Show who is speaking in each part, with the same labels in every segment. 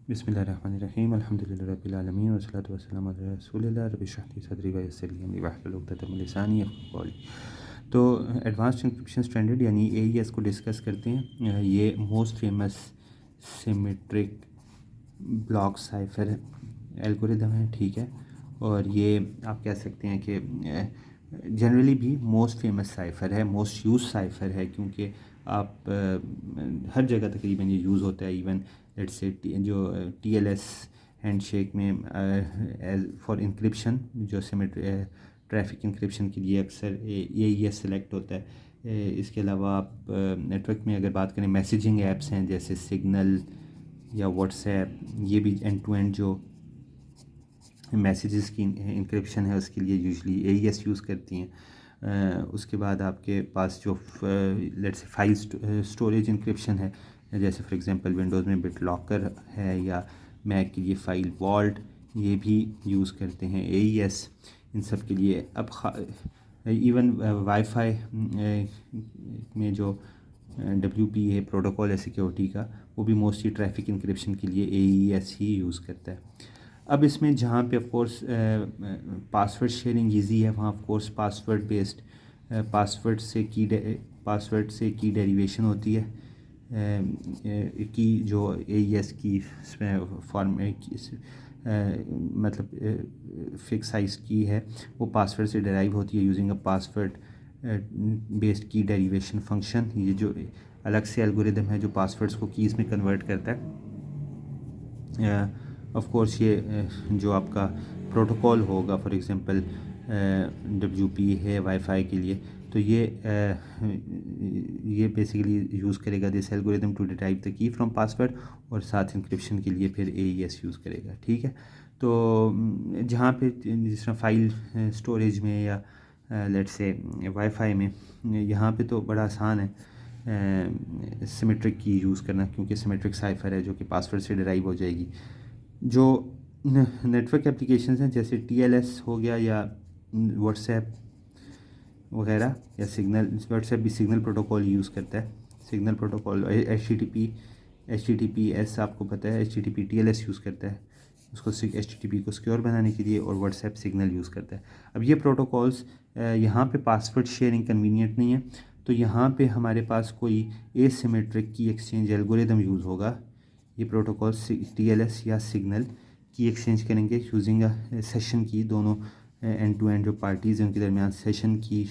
Speaker 1: बिस्मिल्लाहिर्रहमानिर्रहीम अल्हम्दुलिल्लाहि रब्बिल आलमीन वस्सलातु वस्सलामु अला रसूलिल्लाह रब्बि इश्रह ली सदरी व यस्सिर ली अमरी वहलुल उक़दतम मिन लिसानी यफ़क़हू क़ौली। तो एडवांस्ड इंक्रिप्शन स्टैंडर्ड यानी एईएस को डिस्कस करते हैं। ये most famous symmetric block cipher algorithm है, ठीक है। और ये आप कह सकते हैं कि जनरली भी मोस्ट फेमस साइफ़र है, मोस्ट यूज साइफ़र है, क्योंकि आप हर जगह तकरीबन ये यूज़ होता है। इवन लेट्स से जो टीएलएस हैंडशेक में फॉर इंक्रिप्शन, जो ट्रैफिक इंक्रिप्शन के लिए अक्सर ये सेलेक्ट होता है। इसके अलावा आप नेटवर्क में अगर बात करें, मैसेजिंग ऐप्स हैं जैसे सिग्नल या व्हाट्सएप, ये भी एंड टू एंड जो मैसेजेस की इंक्रिप्शन है उसके लिए यूजली एईएस यूज़ करती हैं। उसके बाद आपके पास जो let's say file storage encryption है, जैसे फॉर एग्जांपल विंडोज़ में बिटलॉकर है या मैक के लिए फ़ाइल वॉल्ट, ये भी यूज़ करते हैं एईएस इन सब के लिए। अब इवन वाईफाई में जो WPA प्रोटोकॉल है सिक्योरिटी का, वो भी मोस्टली ट्रैफिक इंक्रिप्शन के लिए एईएस ही यूज़ करता है। अब इसमें जहाँ पे of course password sharing easy है, वहाँ of course password based password से की डेरिवेशन होती है। की जो एईएस की फॉर्म मतलब फिक्स साइज की है, वो पासवर्ड से डेराइव होती है यूजिंग अ पासवर्ड बेस्ड की डेरिवेशन फंक्शन। ये जो अलग से एल्गोरिदम है जो पासवर्ड्स को कीज़ में कन्वर्ट करता है। ऑफ कोर्स ये जो आपका प्रोटोकॉल होगा, फॉर एग्जांपल WPA है वाईफाई के लिए, तो ये बेसिकली यूज़ करेगा this algorithm to derive the key from password, और साथ इंक्रिप्शन के लिए फिर एईएस यूज़ करेगा, ठीक है। तो जहाँ पे जिस तरह फाइल स्टोरेज में या लेट्स से वाईफाई में, यहाँ पे तो बड़ा आसान है सिमेट्रिक की यूज़ करना, क्योंकि सिमेट्रिक साइफर है जो कि पासवर्ड से डिराइव हो जाएगी। जो नेटवर्क एप्लीकेशंस हैं जैसे TLS हो गया या व्हाट्सएप वगैरह, या सिग्नल, व्हाट्सएप भी सिग्नल प्रोटोकॉल यूज़ करता है। सिग्नल प्रोटोकॉल HTTPS आपको पता है, HTTP TLS यूज़ करता है उसको HTTP को सिक्योर बनाने के लिए, और व्हाट्सएप सिग्नल यूज़ करता है। अब ये प्रोटोकॉल्स यहाँ पे पासवर्ड शेयरिंग कन्वीनियंट नहीं है, तो यहाँ पे हमारे पास कोई एसिमेट्रिक की एक्सचेंज एल्गोरिदम यूज़ होगा। ये प्रोटोकॉल TLS या सिग्नल की एक्सचेंज करेंगे यूजिंग सेशन की। दोनों एंड टू एंड जो पार्टीज़ हैं उनके दरमियान सेशन की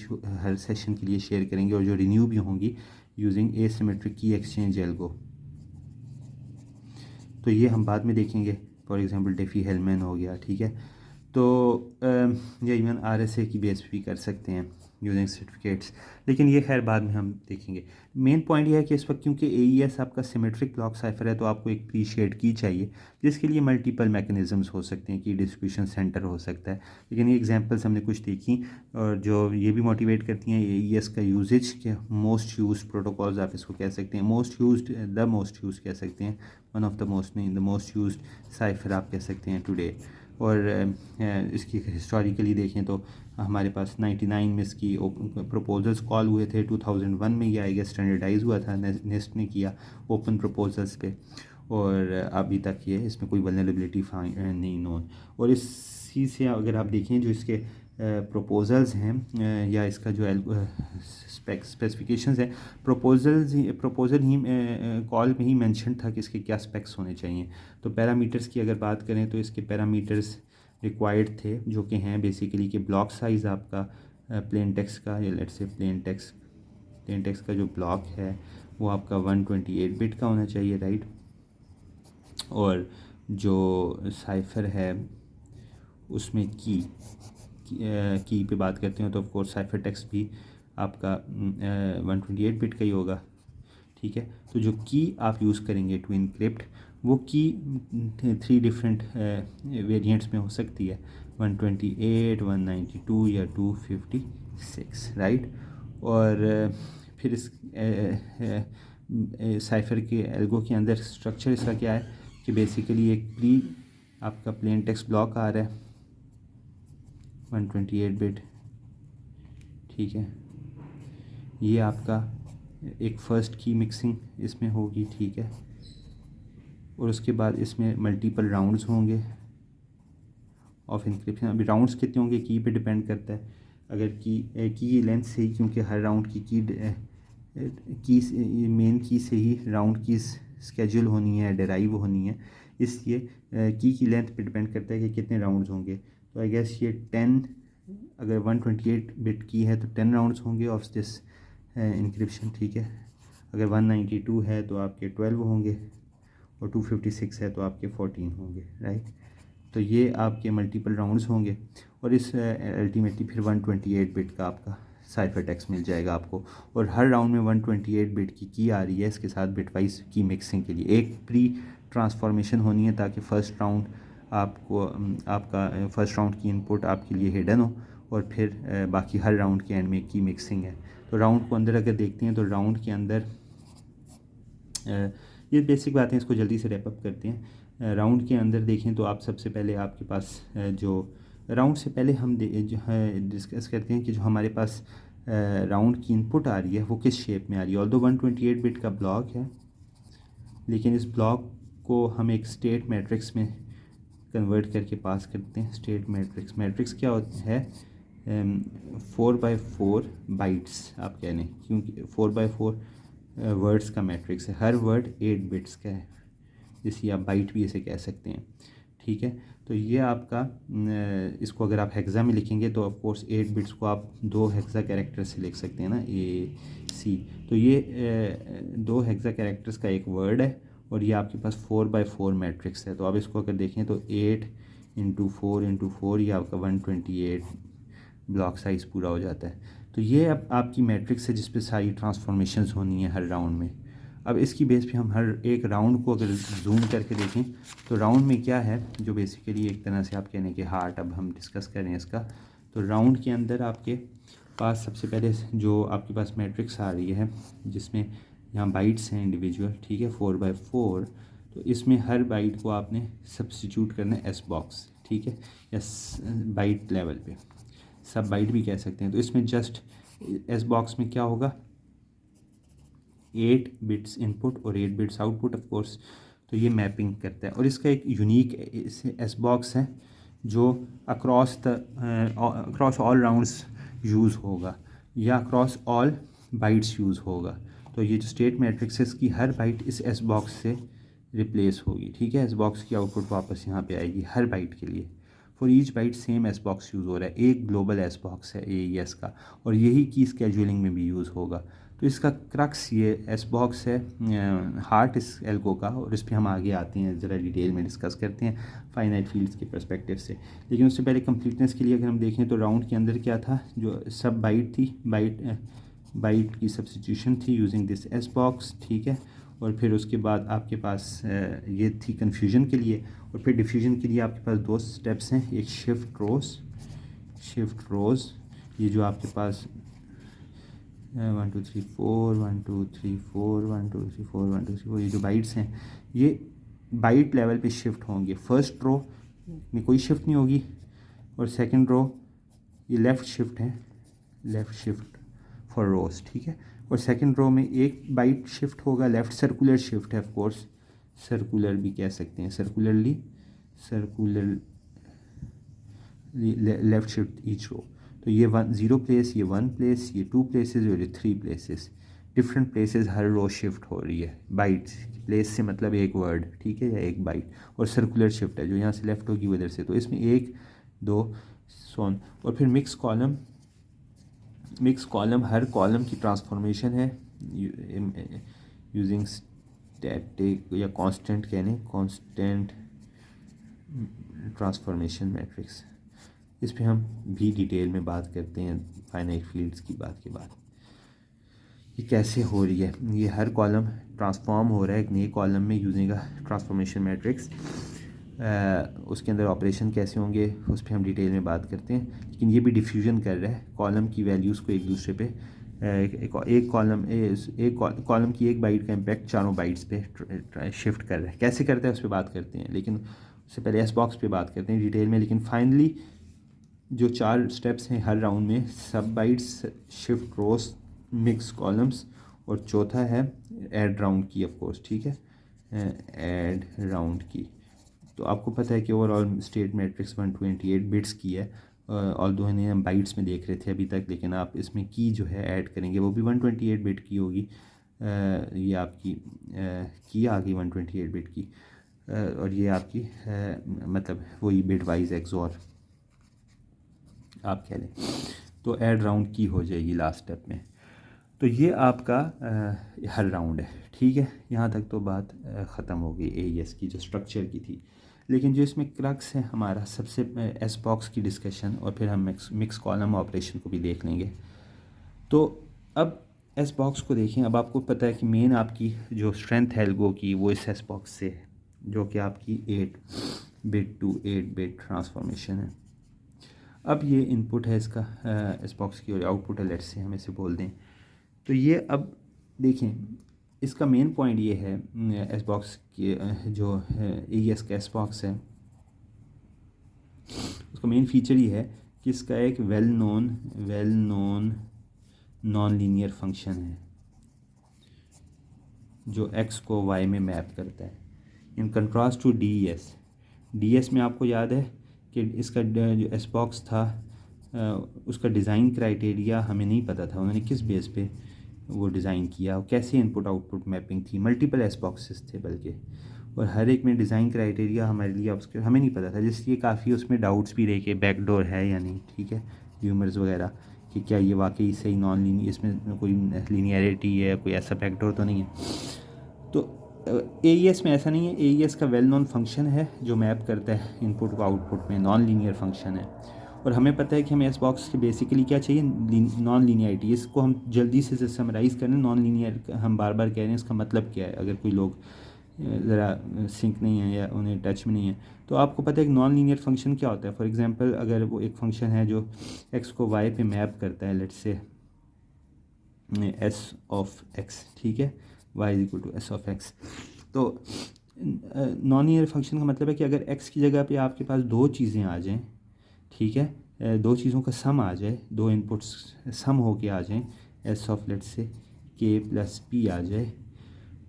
Speaker 1: हर सेशन के लिए शेयर करेंगे, और जो रिन्यू भी होंगी यूजिंग एसिमेट्रिक की एक्सचेंज एल्गो। तो ये हम बाद में देखेंगे, फॉर एग्जांपल डेफी-हेलमैन हो गया, ठीक है। तो या इवन RSA की बेस भी कर सकते हैं यूजिंग सर्टिफिकेट्स, लेकिन ये खैर बाद में हम देखेंगे। मेन पॉइंट ये है कि इस वक्त क्योंकि एईएस आपका सिमेट्रिक ब्लॉक साइफर है, तो आपको एक प्री शेयर्ड की चाहिए, जिसके लिए मल्टीपल मैकेनिज़म्स हो सकते हैं कि डिस्ट्रीब्यूशन सेंटर हो सकता है। लेकिन ये एग्जांपल्स हमने कुछ देखी, और जो ये भी मोटिवेट करती हैं एईएस का यूजेज के मोस्ट यूज्ड प्रोटोकॉल्स आप इसको कह सकते हैं, मोस्ट यूज्ड कह सकते हैं, वन ऑफ द मोस्ट नहीं, द मोस्ट यूज्ड साइफर आप कह सकते हैं टुडे। और इसकी हिस्टोरिकली देखें तो हमारे पास 99 में इसकी प्रपोजल्स कॉल हुए थे, 2001 में ये आई गेस स्टैंडर्डाइज हुआ था, नेस्ट ने किया ओपन प्रपोजल्स पे, और अभी तक ये इसमें कोई वल्नरेबिलिटी नहीं नोन। और इसी से अगर आप देखें जो इसके प्रपोजल्स हैं या इसका जो स्पेसिफिकेशंस हैं, प्रपोजल ही कॉल में ही मेंशन था कि इसके क्या स्पेक्स होने चाहिए। तो पैरामीटर्स की अगर बात करें तो इसके पैरामीटर्स रिक्वायर्ड थे, जो कि हैं बेसिकली कि ब्लॉक साइज़ आपका प्लेन टेक्स्ट का, या लेट्स से प्लेन टेक्स्ट का जो ब्लॉक है वो आपका 128 बिट का होना चाहिए, राइट। और जो साइफर है उसमें की पे बात करते हैं तो ऑफ कोर्स साइफर टेक्स्ट भी आपका 128 बिट का ही होगा, ठीक है। तो जो की आप यूज़ करेंगे टू इनक्रिप्ट, वो की 3 डिफरेंट वेरिएंट्स में हो सकती है, 128, 192 या 256, राइट। और फिर इस साइफर के एल्गो के अंदर स्ट्रक्चर इसका क्या है कि बेसिकली एक आपका प्लेन टेक्स्ट ब्लॉक आ रहा है 128 बिट, ठीक है। ये आपका एक फ़र्स्ट की मिक्सिंग इसमें होगी, ठीक है। और उसके बाद इसमें मल्टीपल राउंड्स होंगे ऑफ इंक्रिप्शन। अभी राउंड्स कितने होंगे की पे डिपेंड करता है। अगर की लेंथ से ही, क्योंकि हर राउंड की मेन की से ही राउंड की स्केड्यूल होनी है, डेराइव होनी है, इसलिए की लेंथ पे डिपेंड करता है कि कितने राउंड्स होंगे। तो आई गेस ये 10, अगर 128 बिट की है तो 10 राउंड्स होंगे ऑफ दिस इंक्रिप्शन, ठीक है। अगर 192 है तो आपके 12 होंगे और 256 है तो आपके 14 होंगे, राइट। तो ये आपके मल्टीपल राउंड्स होंगे और इस अल्टीमेटली फिर 128 बिट का आपका साइफर टेक्स्ट मिल जाएगा आपको। और हर राउंड में 128 बिट की आ रही है इसके साथ बिटवाइज की मिक्सिंग के लिए। एक प्री ट्रांसफॉर्मेशन होनी है ताकि फ़र्स्ट राउंड आपको आपका फ़र्स्ट राउंड की इनपुट आपके लिए हिडन हो और फिर बाकी हर राउंड के एंड में की मिक्सिंग है। तो राउंड को अंदर अगर देखते हैं तो राउंड के अंदर ये बेसिक बातें, इसको जल्दी से रैप अप करते हैं। राउंड के अंदर देखें तो आप सबसे पहले आपके पास जो राउंड से पहले हम जो है डिस्कस करते हैं कि जो हमारे पास राउंड की इनपुट आ रही है वो किस शेप में आ रही है। ऑल्दो 128 बिट का ब्लॉक है, लेकिन इस ब्लॉक को हम एक स्टेट मैट्रिक्स में कन्वर्ट करके पास करते हैं। स्टेट मैट्रिक्स क्या होता है? 4x4 बाइट्स आप कह लें, क्योंकि 4x4 वर्ड्स का मैट्रिक्स है। हर वर्ड 8 बिट्स का है, जिसे आप बाइट भी इसे कह सकते हैं, ठीक है। तो ये आपका इसको अगर आप हेक्सा में लिखेंगे तो ऑफ कोर्स 8 बिट्स को आप 2 हेक्सा कैरेक्टर से लिख सकते हैं ना, AC। तो ये 2 हेक्सा कैरेक्टर्स का एक वर्ड है और ये आपके पास 4x4 मैट्रिक्स है। तो आप इसको अगर देखें तो 8 × 4 × 4 ये आपका 128 ब्लॉक साइज़ पूरा हो जाता है। तो ये अब आपकी मैट्रिक्स है जिस पे सारी ट्रांसफॉर्मेशंस होनी है हर राउंड में। अब इसकी बेस पे हम हर एक राउंड को अगर जूम करके देखें तो राउंड में क्या है, जो बेसिकली एक तरह से आप कहने के हार्ट अब हम डिस्कस करें इसका। तो राउंड के अंदर आपके पास सबसे पहले जो आपके पास मैट्रिक्स आ रही है जिसमें यहाँ बाइट्स हैं इंडिविजुअल, ठीक है, 4x4। तो इसमें हर बाइट को आपने सब्स्टिट्यूट करना है एस बॉक्स, ठीक है, या बाइट लेवल पे, सब बाइट भी कह सकते हैं। तो इसमें जस्ट एस बॉक्स में क्या होगा, 8 बिट्स इनपुट और 8 बिट्स आउटपुट ऑफ कोर्स। तो ये मैपिंग करता है और इसका एक यूनिक एस बॉक्स है जो अक्रॉस ऑल राउंड्स यूज़ होगा या अक्रॉस ऑल बाइट्स यूज़ होगा। तो ये जो स्टेट मैट्रिक्स है इसकी हर बाइट इस एस बॉक्स से रिप्लेस होगी, ठीक है। एस बॉक्स की आउटपुट वापस यहाँ पे आएगी हर बाइट के लिए। For each byte same S box use हो रहा है, एक ग्लोबल एस बॉक्स है AES का, और यही की स्केड्यूलिंग में भी यूज़ होगा। तो इसका क्रक्स ये एस बॉक्स है, हार्ट इस एल्गो का, और इस पर हम आगे आते हैं ज़रा डिटेल में डिस्कस करते हैं फाइनाइट फील्ड्स के पर्सपेक्टिव से। लेकिन उससे पहले कंप्लीटनेस के लिए अगर हम देखें तो राउंड के अंदर क्या था, जो सब बाइट थी, बाइट की सब्स्टिट्यूशन थी यूजिंग दिस एस बॉक्स, ठीक है। और फिर उसके बाद आपके पास ये थी कन्फ्यूजन के लिए, और फिर डिफ्यूजन के लिए आपके पास 2 स्टेप्स हैं, एक शिफ्ट रोज़, ये जो आपके पास 1 2 3 4 1 2 3 4 1 2 3 4 1 2 3 4 ये जो बाइट्स हैं ये बाइट लेवल पे शिफ्ट होंगे। फर्स्ट रो में कोई शिफ्ट नहीं होगी और सेकंड रो ये लेफ़्ट शिफ्ट है, लेफ़्ट शिफ्ट फॉर रोज, ठीक है। और सेकंड रो में एक बाइट शिफ्ट होगा, लेफ़्ट सर्कुलर शिफ्ट है, ऑफ कोर्स सर्कुलर भी कह सकते हैं, circularly left shift each row. तो ये 0 प्लेस, ये 1 प्लेस, ये 2 प्लेसेस और ये 3 प्लेसेस, डिफरेंट प्लेसेस हर रो शिफ्ट हो रही है। बाइट प्लेस से मतलब एक वर्ड, ठीक है, या एक बाइट, और सर्कुलर शिफ्ट है जो यहाँ से लेफ़्ट होगी उधर से। तो इसमें 1 2 सोन, और फिर मिक्स कॉलम हर कॉलम की ट्रांसफॉर्मेशन है यूजिंग स्टैटिक या कांस्टेंट कांस्टेंट ट्रांसफॉर्मेशन मैट्रिक्स। इस पे हम भी डिटेल में बात करते हैं फाइनाइट फील्ड्स की बात के बाद। ये कैसे हो रही है, ये हर कॉलम ट्रांसफॉर्म हो रहा है एक नए कॉलम में यूजिंग अ ट्रांसफॉर्मेशन मैट्रिक्स। उसके अंदर ऑपरेशन कैसे होंगे उस पर हम डिटेल में बात करते हैं। लेकिन ये भी डिफ्यूजन कर रहा है कॉलम की वैल्यूज़ को एक दूसरे पे, एक कॉलम की एक बाइट का इम्पैक्ट चारों बाइट्स पे शिफ्ट कर रहा है। कैसे करता है उस पर बात करते हैं, लेकिन उससे पहले एस बॉक्स पे बात करते हैं डिटेल में। लेकिन फाइनली जो 4 स्टेप्स हैं हर राउंड में, सब बाइट्स, शिफ्ट रोज, मिक्स कॉलम्स, और चौथा है ऐड राउंड की, ऑफ कोर्स, ठीक है। ऐड राउंड की। तो आपको पता है कि ओवरऑल स्टेट मैट्रिक्स 128 बिट्स की है, ऑल्दो इन्हें हम बाइट्स में देख रहे थे अभी तक, लेकिन आप इसमें की जो है ऐड करेंगे वो भी 128 बिट की होगी। ये आपकी की आ गई 128 बिट की, और ये आपकी मतलब वही बिट वाइज एक्सऑर आप कह लें, तो ऐड राउंड की हो जाएगी लास्ट स्टेप में। तो ये आपका हर राउंड है, ठीक है। यहाँ तक तो बात ख़त्म हो गई एईएस की जो स्ट्रक्चर की थी। लेकिन जो इसमें क्रक्स है हमारा सबसे एस बॉक्स की डिस्कशन, और फिर हम मिक्स कॉलम ऑपरेशन को भी देख लेंगे। तो अब एस बॉक्स को देखें। अब आपको पता है कि मेन आपकी जो स्ट्रेंथ है एल्गो की वो इस एस बॉक्स से है, जो कि आपकी 8 बिट टू 8 बिट ट्रांसफॉर्मेशन है। अब ये इनपुट है इसका एस बॉक्स की, और आउटपुट है लेट्स से हम इसे बोल दें। तो ये अब देखें, इसका मेन पॉइंट ये है एस बॉक्स के जो एईएस का एस बॉक्स है उसका मेन फीचर ये है कि इसका एक well known non linear function है जो एक्स को वाई में मैप करता है, इन कंट्रास्ट टू डीएस में आपको याद है कि इसका जो एस बॉक्स था उसका डिज़ाइन क्राइटेरिया हमें नहीं पता था, उन्होंने किस बेस पे वो डिज़ाइन किया और कैसे इनपुट आउटपुट मैपिंग थी। मल्टीपल एस बॉक्सेस थे बल्कि, और हर एक में डिज़ाइन क्राइटेरिया हमारे लिए उसके हमें नहीं पता था, जिसलिए काफ़ी उसमें डाउट्स भी रहे कि बैकडोर है या नहीं, ठीक है, र्यूमर्स वगैरह कि क्या ये वाकई सही नॉन लीनियर, इसमें कोई लीनियरिटी है, कोई ऐसा बैकडोर तो नहीं है। तो एईएस में ऐसा नहीं है। एईएस का वेल नोन फंक्शन है जो मैप करता है इनपुट को आउटपुट में, नॉन लीनियर फंक्शन है। और हमें पता है कि हमें एस बॉक्स के बेसिकली क्या चाहिए, नॉन लीनियरिटी। इसको हम जल्दी से समराइज़ करें, नॉन लीनियर हम बार बार कह रहे हैं, इसका मतलब क्या है अगर कोई लोग ज़रा सिंक नहीं है या उन्हें टच में नहीं है। तो आपको पता है कि नॉन लीनियर फंक्शन क्या होता है। फॉर एग्जांपल अगर वो एक फंक्शन है जो एक्स को वाई पे मैप करता है, let's say S of x, ठीक है, y is equal to S of x. तो नॉन लीनियर फंक्शन का मतलब है कि अगर एक्स की जगह पे आपके पास दो चीज़ें आ जाएं, ठीक है, दो चीज़ों का सम आ जाए, दो इनपुट्स सम होके आ जाएं, एस ऑफ लेट्स से के प्लस पी आ जाए,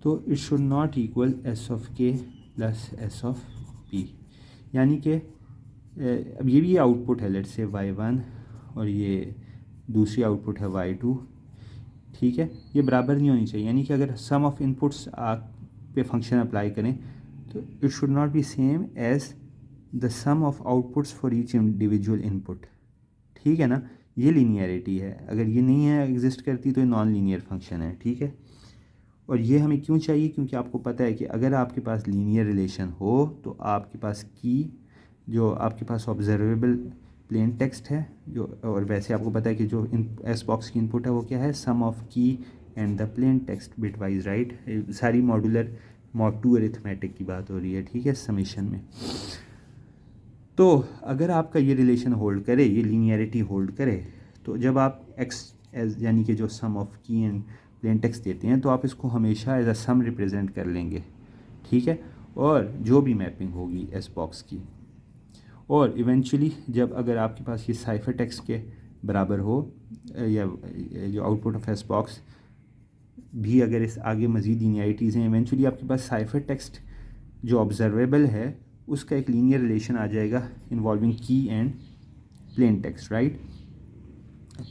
Speaker 1: तो it should not equal S of K plus S of P. यानी कि अब ये भी आउटपुट है लेट्स से y1 और ये दूसरी आउटपुट है y2, ठीक है, ये बराबर नहीं होनी चाहिए। यानी कि अगर सम ऑफ इनपुट्स आप पे फंक्शन अप्लाई करें तो it should not be same as the sum of outputs for each individual input, ठीक है ना। ये लीनियरिटी है, अगर ये नहीं है एग्जिस्ट करती तो ये नॉन लीनियर फंक्शन है, ठीक है। और ये हमें क्यों चाहिए, क्योंकि आपको पता है कि अगर आपके पास लीनियर रिलेशन हो तो आपके पास की जो आपके पास ऑब्जर्वेबल प्लेन टेक्स्ट है जो, और वैसे आपको पता है कि जो इन एस बॉक्स की इनपुट है वो क्या है, सम ऑफ की and the plain text bit wise, right. सारी मॉड्यूलर मॉड 2 अरिथमेटिक की बात हो रही है, ठीक है, समेशन में। तो अगर आपका ये रिलेशन होल्ड करे, ये लीनियरिटी होल्ड करे, तो जब आप एक्स एज यानी कि जो सम ऑफ की एंड प्लेन टेक्स्ट देते हैं तो आप इसको हमेशा एज अ सम रिप्रेजेंट कर लेंगे, ठीक है। और जो भी मैपिंग होगी एस बॉक्स की, और इवेंचुअली जब अगर आपके पास ये साइफर टेक्स्ट के बराबर हो, या जो आउटपुट ऑफ एस बॉक्स भी अगर इस आगे मज़ीद लीनियरिटीज़ हैं, इवेंचुअली आपके पास साइफर टेक्स्ट जो ऑब्जर्वेबल है उसका एक लीनियर रिलेशन आ जाएगा इन्वॉल्विंग की एंड प्लेन टेक्स्ट, राइट।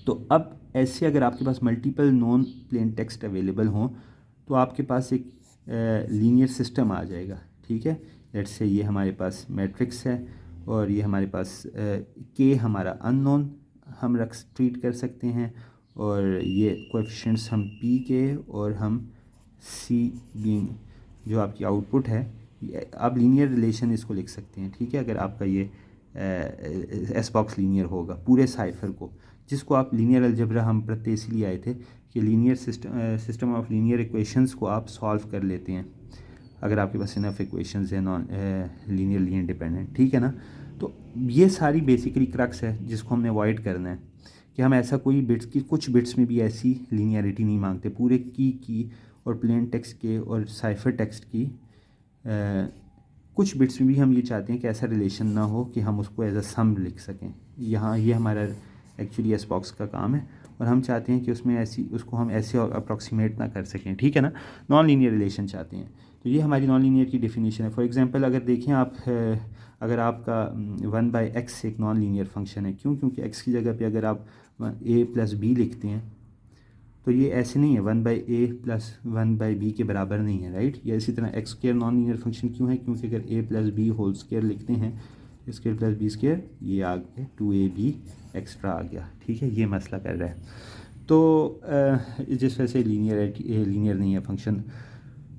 Speaker 1: तो अब ऐसे अगर आपके पास multiple non plain text available हों तो आपके पास एक लीनियर सिस्टम आ जाएगा, ठीक है। लेट्स से ये हमारे पास मैट्रिक्स है और ये हमारे पास के हमारा अननोन हम ट्रीट कर सकते हैं, और ये कोएफिशिएंट्स हम पी के और हम सी बीइंग जो आपकी आउटपुट है, आप लीनियर रिलेशन इसको लिख सकते हैं, ठीक है। अगर आपका ये एस बॉक्स लीनियर होगा पूरे साइफर को, जिसको आप लीनियर अलजेब्रा हम पढ़ते इसलिए आए थे कि linear system of linear equations को आप सॉल्व कर लेते हैं अगर आपके पास इनफ इक्वेशंस है नॉन लीनियरली इंडिपेंडेंट, ठीक है ना। तो ये सारी बेसिकली क्रक्स है जिसको हमने अवॉइड करना है कि हम ऐसा कोई बिट्स की, कुछ बिट्स में भी ऐसी लीनियरिटी नहीं मांगते, पूरे की और प्लेन टेक्स्ट के और साइफर टेक्स्ट की कुछ बिट्स में भी हम ये चाहते हैं कि ऐसा रिलेशन ना हो कि हम उसको एज अ सम लिख सकें। यहाँ ये हमारा एक्चुअली एस बॉक्स का काम है, और हम चाहते हैं कि उसमें ऐसी उसको हम ऐसे अप्रॉक्सीमेट ना कर सकें, ठीक है ना, नॉन लीनियर रिलेशन चाहते हैं। तो ये हमारी नॉन लीनियर की डेफिनेशन है। फॉर एग्जांपल अगर देखें आप, अगर आपका 1/x एक नॉन लीनियर फंक्शन है, क्यों? क्योंकि x की जगह पे अगर आप a + b लिखते हैं तो ये ऐसे नहीं है, 1/a + 1/b के बराबर नहीं है, राइट। या इसी तरह x² नॉन लीनियर फंक्शन क्यों है? क्योंकि अगर a + b होल स्क्वायर लिखते हैं, a² + b², ये आ गया 2ab एक्स्ट्रा आ गया, ठीक है। ये मसला कर रहा है। तो जिस वजह से लीनियर नहीं है फंक्शन,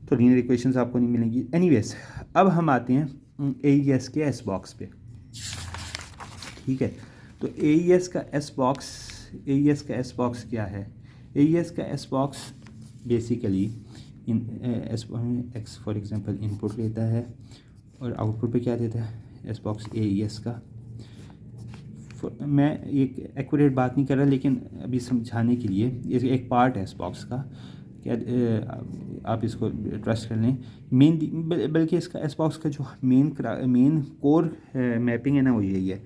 Speaker 1: तो लीनियर इक्वेशंस आपको नहीं मिलेंगी। एनीवेज, अब हम आते हैं AES के एस बॉक्स पे, ठीक है। तो AES का एस बॉक्स क्या है? AES का S box basically x for example input लेता है और आउटपुट पे क्या देता है? एस बॉक्स AES का। मैं एक एक्यूरेट बात नहीं कर रहा, लेकिन अभी समझाने के लिए ये एक पार्ट है एस बॉक्स का, क्या आप इसको ट्रस्ट कर लें। बल्कि इसका एस बॉक्स का जो मेन कोर मैपिंग है ना, वो यही है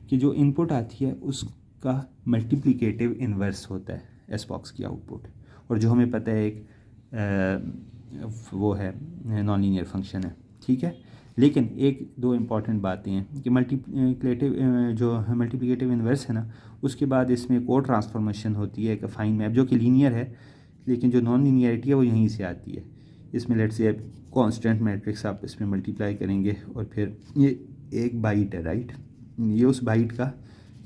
Speaker 1: कि जो इनपुट आती है उसका मल्टीप्लिकेटिव इन्वर्स होता है एस बॉक्स की आउटपुट। और जो हमें पता है एक वो है नॉन लीनियर फंक्शन है, ठीक है। लेकिन एक दो इम्पॉर्टेंट बातें हैं कि मल्टीप्लिकेटिव इन्वर्स है ना, उसके बाद इसमें एक और ट्रांसफॉर्मेशन होती है, एक फाइन मैप, जो कि लीनियर है, लेकिन जो नॉन लीनियरिटी है वो यहीं से आती है। इसमें लेट्स से कांस्टेंट मैट्रिक्स आप इसमें मल्टीप्लाई करेंगे और फिर ये एक बाइट है, राइट। ये उस बाइट का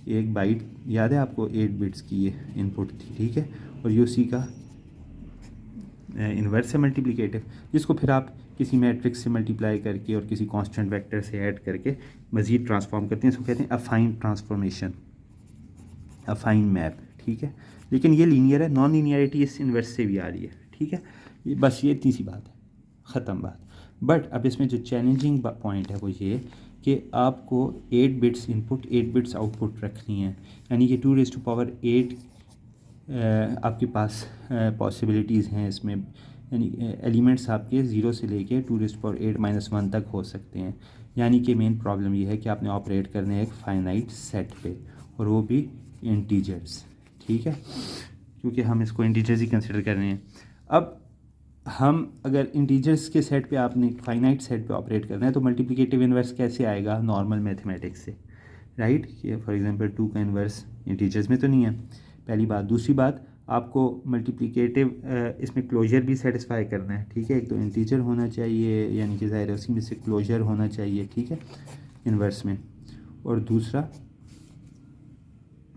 Speaker 1: एक बाइट याद है आपको, 8 बिट्स की ये इनपुट थी, ठीक है। और ये उसी का इन्वर्स है मल्टीप्लिकेटिव, जिसको फिर आप किसी मैट्रिक्स से मल्टीप्लाई करके और किसी कांस्टेंट वेक्टर से ऐड करके मज़ीद ट्रांसफॉर्म करते हैं। इसको कहते हैं अफाइन ट्रांसफॉर्मेशन, अफाइन मैप, ठीक है। लेकिन ये लीनियर है, नॉन लीनियरिटी इस इन्वर्स से भी आ रही है, ठीक है। ये बस ये इतनी सी बात है, ख़त्म बात। बट अब इसमें जो चैलेंजिंग पॉइंट है वो ये कि आपको 8 बिट्स इनपुट 8 बिट्स आउटपुट रखनी है, यानी कि 2⁸ आपके पास पॉसिबिलिटीज़ हैं इसमें, यानी एलिमेंट्स आपके 0 से लेके 2⁸ तक हो सकते हैं। यानी कि मेन प्रॉब्लम ये है कि आपने ऑपरेट करने एक फाइनाइट सेट पे, और वो भी इंटीजर्स, ठीक है, क्योंकि हम इसको इंटीजर्स ही कंसिडर कर रहे हैं। अब हम अगर इंटीजर्स के सेट पे आपने फाइनाइट सेट पे ऑपरेट करना है तो मल्टीप्लिकेटिव इन्वर्स कैसे आएगा? नॉर्मल मैथमेटिक्स से, राइट। कि फॉर एग्जांपल 2 का इन्वर्स इंटीजर्स में तो नहीं है, पहली बात। दूसरी बात, आपको मल्टीप्लिकेटिव इसमें क्लोजर भी सेटिस्फाई करना है, ठीक है। एक तो इंटीजर होना चाहिए, यानी कि ज़ाहिर है उसी में से क्लोजर होना चाहिए, ठीक है, इन्वर्स में। और दूसरा,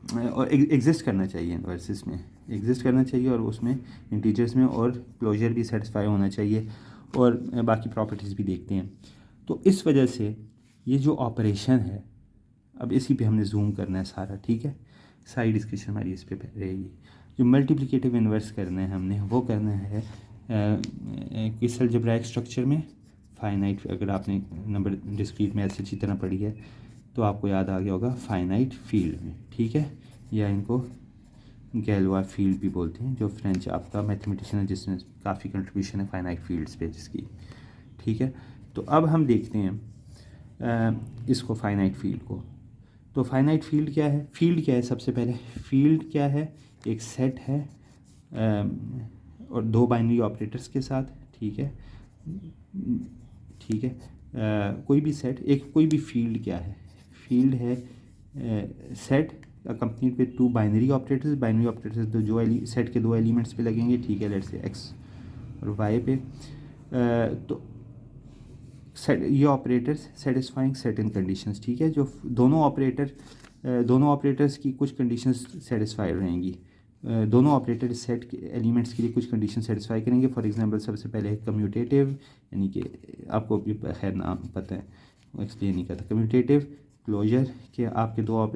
Speaker 1: और एग्जिस्ट करना चाहिए इन्वर्स में, एग्जिस्ट करना चाहिए और उसमें इंटीजर्स में, और क्लोजर भी सेटिस्फाई होना चाहिए, और बाकी प्रॉपर्टीज़ भी देखते हैं। तो इस वजह से ये जो ऑपरेशन है, अब इसी पे हमने जूम करना है सारा, ठीक है। सारी डिस्कशन हमारी इस पे रहेगी। जो मल्टीप्लिकेटिव इन्वर्स करना है हमने, वो करना है किस अलजेब्राइक स्ट्रक्चर में, फाइनाइट। अगर आपने नंबर डिस्क्रीट में ऐसी अच्छी तरह पढ़ी है तो आपको याद आ गया होगा, फाइनाइट फील्ड में, ठीक है। या इनको गैलोis फील्ड भी बोलते हैं, जो फ्रेंच आपका मैथमेटिशियन है जिसने काफ़ी कंट्रीब्यूशन है फाइनाइट फील्ड्स पे जिसकी, ठीक है। तो अब हम देखते हैं इसको फाइनाइट फील्ड को। तो फाइनाइट फील्ड क्या है? फील्ड क्या है? सबसे पहले फील्ड क्या है? एक सेट है और 2 बाइनरी ऑपरेटर्स के साथ, ठीक है, ठीक है। कोई भी सेट, एक कोई भी फील्ड क्या है? फील्ड है set accompanied with 2 binary operators. Binary operators तो जो सेट के 2 एलिमेंट्स पे लगेंगे, ठीक है, लेट्स से एक्स और वाई पे। तो सेट, ये ऑपरेटर्स सेटिस्फाइंग सर्टेन कंडीशंस, ठीक है। जो दोनों ऑपरेटर्स की कुछ कंडीशंस सेटिस्फाई रहेंगी। दोनों ऑपरेटर सेट के एलिमेंट्स के लिए कुछ कंडीशन सेटिस्फाई करेंगे। फॉर एग्जांपल सबसे पहले है कम्यूटेटिव, यानी कि आपको भी खैर नाम पता है, वो एक्सप्लेन नहीं करता। कम्यूटेटिव, क्लोजर, कि आपके 2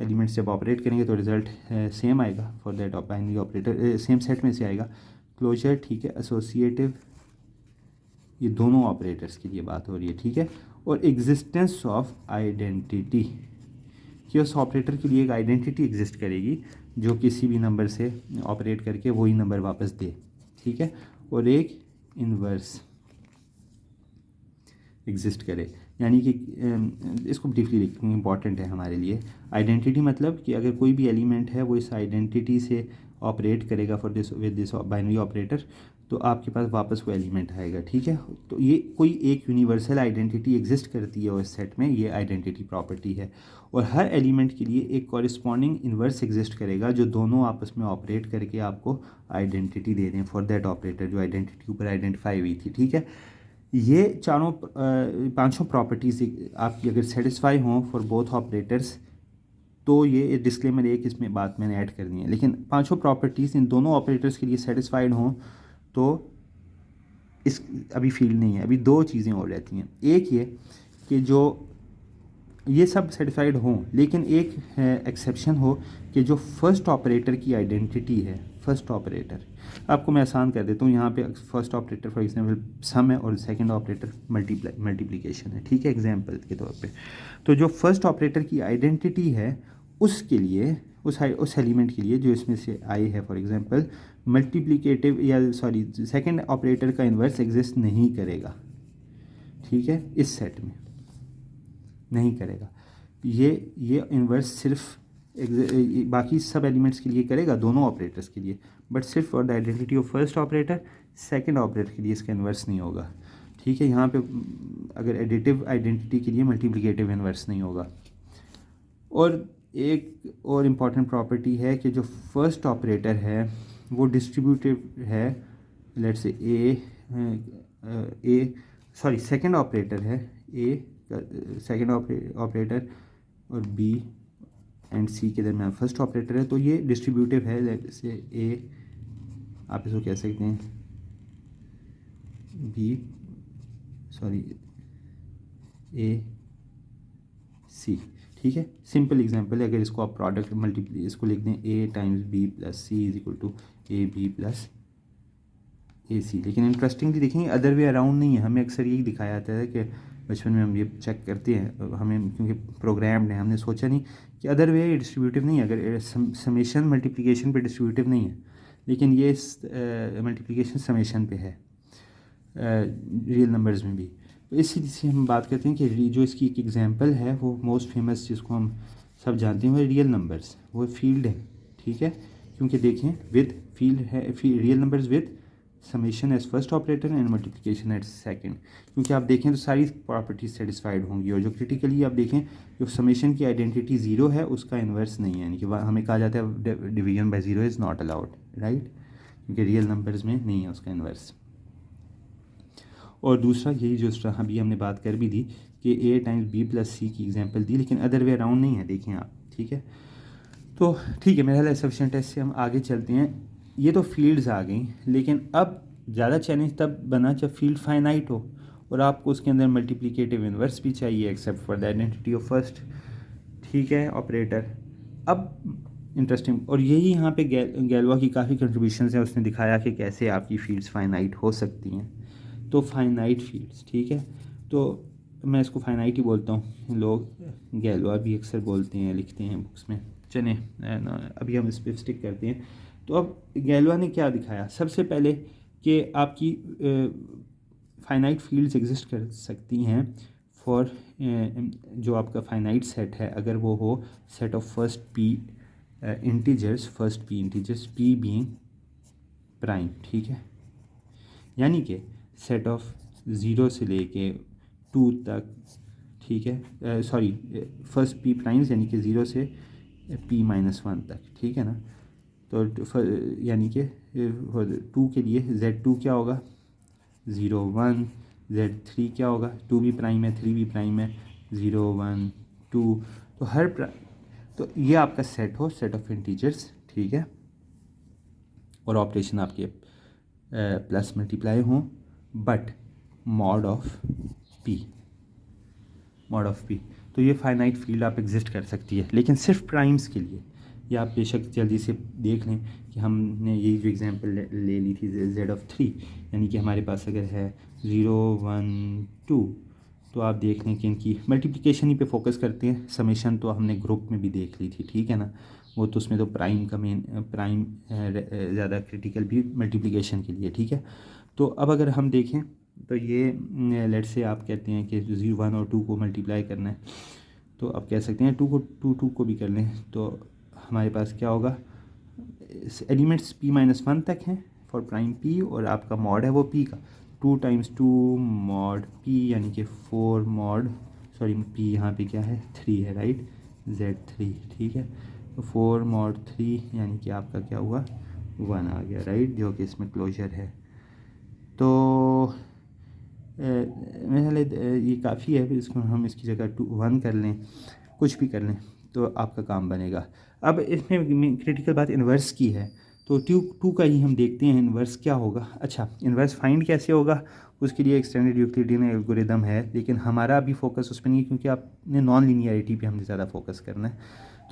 Speaker 1: एलिमेंट्स जब ऑपरेट करेंगे तो रिज़ल्ट सेम आएगा for that binary operator, same set में से आएगा। क्लोजर, ठीक है। एसोसिएटिव, ये दोनों ऑपरेटर्स के लिए बात हो रही है, ठीक है। और एग्जिस्टेंस ऑफ आइडेंटिटी, कि उस ऑपरेटर के लिए एक आइडेंटिटी एग्जिस्ट करेगी जो किसी भी नंबर से ऑपरेट करके वही नंबर वापस दे, ठीक है। और एक इन्वर्स एग्जिस्ट करे, यानी कि इसको ब्रीफली लिखना इंपॉर्टेंट है हमारे लिए। आइडेंटिटी मतलब कि अगर कोई भी एलिमेंट है वो इस आइडेंटिटी से ऑपरेट करेगा for this with this binary operator, तो आपके पास वापस वो एलिमेंट आएगा, ठीक है। तो ये कोई एक यूनिवर्सल आइडेंटिटी एग्जिस्ट करती है उस सेट में, ये आइडेंटिटी प्रॉपर्टी है। और हर एलिमेंट के लिए एक कॉरिस्पॉन्डिंग इन्वर्स एग्जिस्ट करेगा जो दोनों आपस में ऑपरेट करके आपको आइडेंटिटी दे दें फॉर दैट ऑपरेटर जो आइडेंटिटी ऊपर आइडेंटिफाई हुई थी, ठीक है। ये चारों पांचों प्रॉपर्टीज़ आपकी अगर सेटिस्फाई हों फॉर बोथ ऑपरेटर्स, तो ये डिस्क्लेमर एक इसमें बात मैंने ऐड करनी है, लेकिन पांचों प्रॉपर्टीज़ इन दोनों ऑपरेटर्स के लिए सेटिस्फाइड हों तो इस अभी फील्ड नहीं है। अभी दो चीज़ें और रहती हैं, एक ये कि जो ये सब सेटिस्फाइड हों, लेकिन एक एक्सेप्शन हो कि जो फर्स्ट ऑपरेटर की आइडेंटिटी है, फर्स्ट ऑपरेटर, आपको मैं आसान कर देता हूँ। यहाँ पे first operator for example sum है और सेकंड ऑपरेटर मल्टीप्लिकेशन है, ठीक है, एग्जांपल के तौर पे। तो जो फर्स्ट ऑपरेटर की आइडेंटिटी है उसके लिए, उस एलिमेंट के लिए जो इसमें से आई है फॉर एग्जांपल, मल्टीप्लिकेटिव या सॉरी सेकंड ऑपरेटर का इन्वर्स एग्जिस्ट नहीं करेगा, ठीक है, इस सेट में नहीं करेगा। ये इन्वर्स सिर्फ बाकी सब एलिमेंट्स के लिए करेगा, दोनों ऑपरेटर्स के लिए, बट सिर्फ for the identity of first operator, second operator के लिए इसका इन्वर्स नहीं होगा, ठीक है। यहाँ पे अगर एडिटिव आइडेंटिटी के लिए मल्टीप्लिकेटिव इन्वर्स नहीं होगा। और एक और इम्पॉर्टेंट प्रॉपर्टी है कि जो फर्स्ट ऑपरेटर है वो डिस्ट्रीब्यूटिव है, लेट्स से सेकंड ऑपरेटर है ए, सेकंड ऑपरेटर और बी एंड सी के दरमियान फर्स्ट ऑपरेटर है, तो ये डिस्ट्रीब्यूटिव है। लेट्स से ए, आप इसको कह सकते हैं बी, ए सी, ठीक है। सिंपल एग्जांपल है, अगर इसको आप प्रोडक्ट मल्टीप्ली इसको लिख दें A times B plus C is equal to A B plus A C, लेकिन इंटरेस्टिंगली देखेंगे अदर वे अराउंड नहीं है। हमें अक्सर यही दिखाया जाता है कि बचपन में हम ये चेक करते हैं, हमें क्योंकि प्रोग्राम्ड है, हमने सोचा नहीं कि अदर वे डिस्ट्रीब्यूटिव नहीं है। अगर समेशन मल्टीप्लिकेशन पे डिस्ट्रीब्यूटिव नहीं है, लेकिन ये मल्टीप्लिकेशन समेशन पे है रियल नंबर्स में भी। तो इसी से हम बात करते हैं कि जो इसकी एक एग्जांपल है वो मोस्ट फेमस जिसको हम सब जानते हैं वो रियल नंबर्स, वो फील्ड है, ठीक है। क्योंकि देखें विद फील्ड है, real numbers with summation as first operator and multiplication as second. क्योंकि आप देखें तो सारी प्रॉपर्टीज सेटिस्फाइड होंगी, और जो क्रिटिकली आप देखें जो समेशन की आइडेंटिटी ज़ीरो है उसका इन्वर्स नहीं है, यानी कि हमें कहा जाता है division by zero is not allowed, right, क्योंकि रियल नंबर्स में नहीं है उसका इन्वर्स। और दूसरा यही जो अभी हमने बात कर भी दी कि ए टाइम्स बी प्लस सी की एग्जांपल दी, लेकिन अदर वे अराउंड नहीं है, देखें आप, ठीक है। तो ठीक है, मेरा ख्याल सफिशिएंट है, इससे हम आगे चलते हैं। ये तो फील्ड्स आ गई, लेकिन अब ज़्यादा चैलेंज तब बना जब फील्ड फाइनाइट हो और आपको उसके अंदर मल्टीप्लिकेटिव इन्वर्स भी चाहिए except for the identity of first, ठीक है, ऑपरेटर। अब इंटरेस्टिंग, और यही यहाँ पे गैलवा की काफ़ी कंट्रीब्यूशंस हैं, उसने दिखाया कि कैसे आपकी फील्ड्स फाइनाइट हो सकती हैं। तो फाइनाइट फील्ड्स, ठीक है, तो मैं इसको फाइनाइट ही बोलता हूँ, लोग गैलवा भी अक्सर बोलते हैं, लिखते हैं बुक्स में, चलें अभी हम इस पर स्टिक करते हैं। तो अब गैलवा ने क्या दिखाया, सबसे पहले कि आपकी फाइनाइट फील्ड्स एग्जिस्ट कर सकती हैं फॉर जो आपका फाइनाइट सेट है, अगर वो हो set of first P integers, first P integers, P being prime, ठीक है, यानी कि सेट ऑफ ज़ीरो से लेके 2 तक, ठीक है, सॉरी फर्स्ट पी प्राइम्स यानी कि ज़ीरो से p-1 तक, ठीक है ना। तो यानी कि 2 के लिए z2 क्या होगा 0 1, z3 क्या होगा 2 भी प्राइम है 3 भी प्राइम है 0 1 2, तो हर तो ये आपका सेट हो, सेट ऑफ इंटीजर्स, ठीक है, और ऑपरेशन आपके प्लस मल्टीप्लाई हों, बट मॉड ऑफ पी, तो ये फाइनाइट फील्ड आप एग्जिस्ट कर सकती है, लेकिन सिर्फ प्राइम्स के लिए। ये आप बेशक जल्दी से देख लें कि हमने यही जो एग्जांपल ले ली थी z(3), यानी कि हमारे पास अगर है 0 1 2, तो आप देख लें कि इनकी मल्टीप्लिकेशन ही पे फोकस करते हैं, समेशन तो हमने ग्रुप में भी देख ली थी, ठीक है ना, वो तो उसमें तो प्राइम का मेन प्राइम ज़्यादा क्रिटिकल भी मल्टीप्लिकेशन के लिए, ठीक है। तो अब अगर हम देखें तो ये लेट से आप कहते हैं कि 0 1 और 2 को मल्टीप्लाई करना है, तो आप कह सकते हैं 2 को भी कर लें, तो हमारे पास क्या होगा, एलिमेंट्स p-1 तक हैं फॉर प्राइम पी और आपका मॉड है वो पी का, 2 टाइम्स 2 मॉड पी यानी कि 4 मॉड, सॉरी पी यहाँ पे क्या है 3 है राइट, Z3 ठीक है। तो 4 मॉड 3 यानी कि आपका क्या हुआ 1 आ गया राइट, जो कि इसमें क्लोजर है। तो मेरे ये काफ़ी है, फिर इसको हम इसकी जगह 1 कर लें, कुछ भी कर लें तो आपका काम बनेगा। अब इसमें क्रिटिकल बात इन्वर्स की है, तो 2 का ही हम देखते हैं इन्वर्स क्या होगा। अच्छा, इन्वर्स फाइंड कैसे होगा, उसके लिए एक्सटेंडेड यूक्लिडियन एल्गोरिदम है, लेकिन हमारा अभी फोकस उस पर नहीं है क्योंकि आपने नॉन लीनियरिटी पे हमने ज़्यादा फोकस करना है,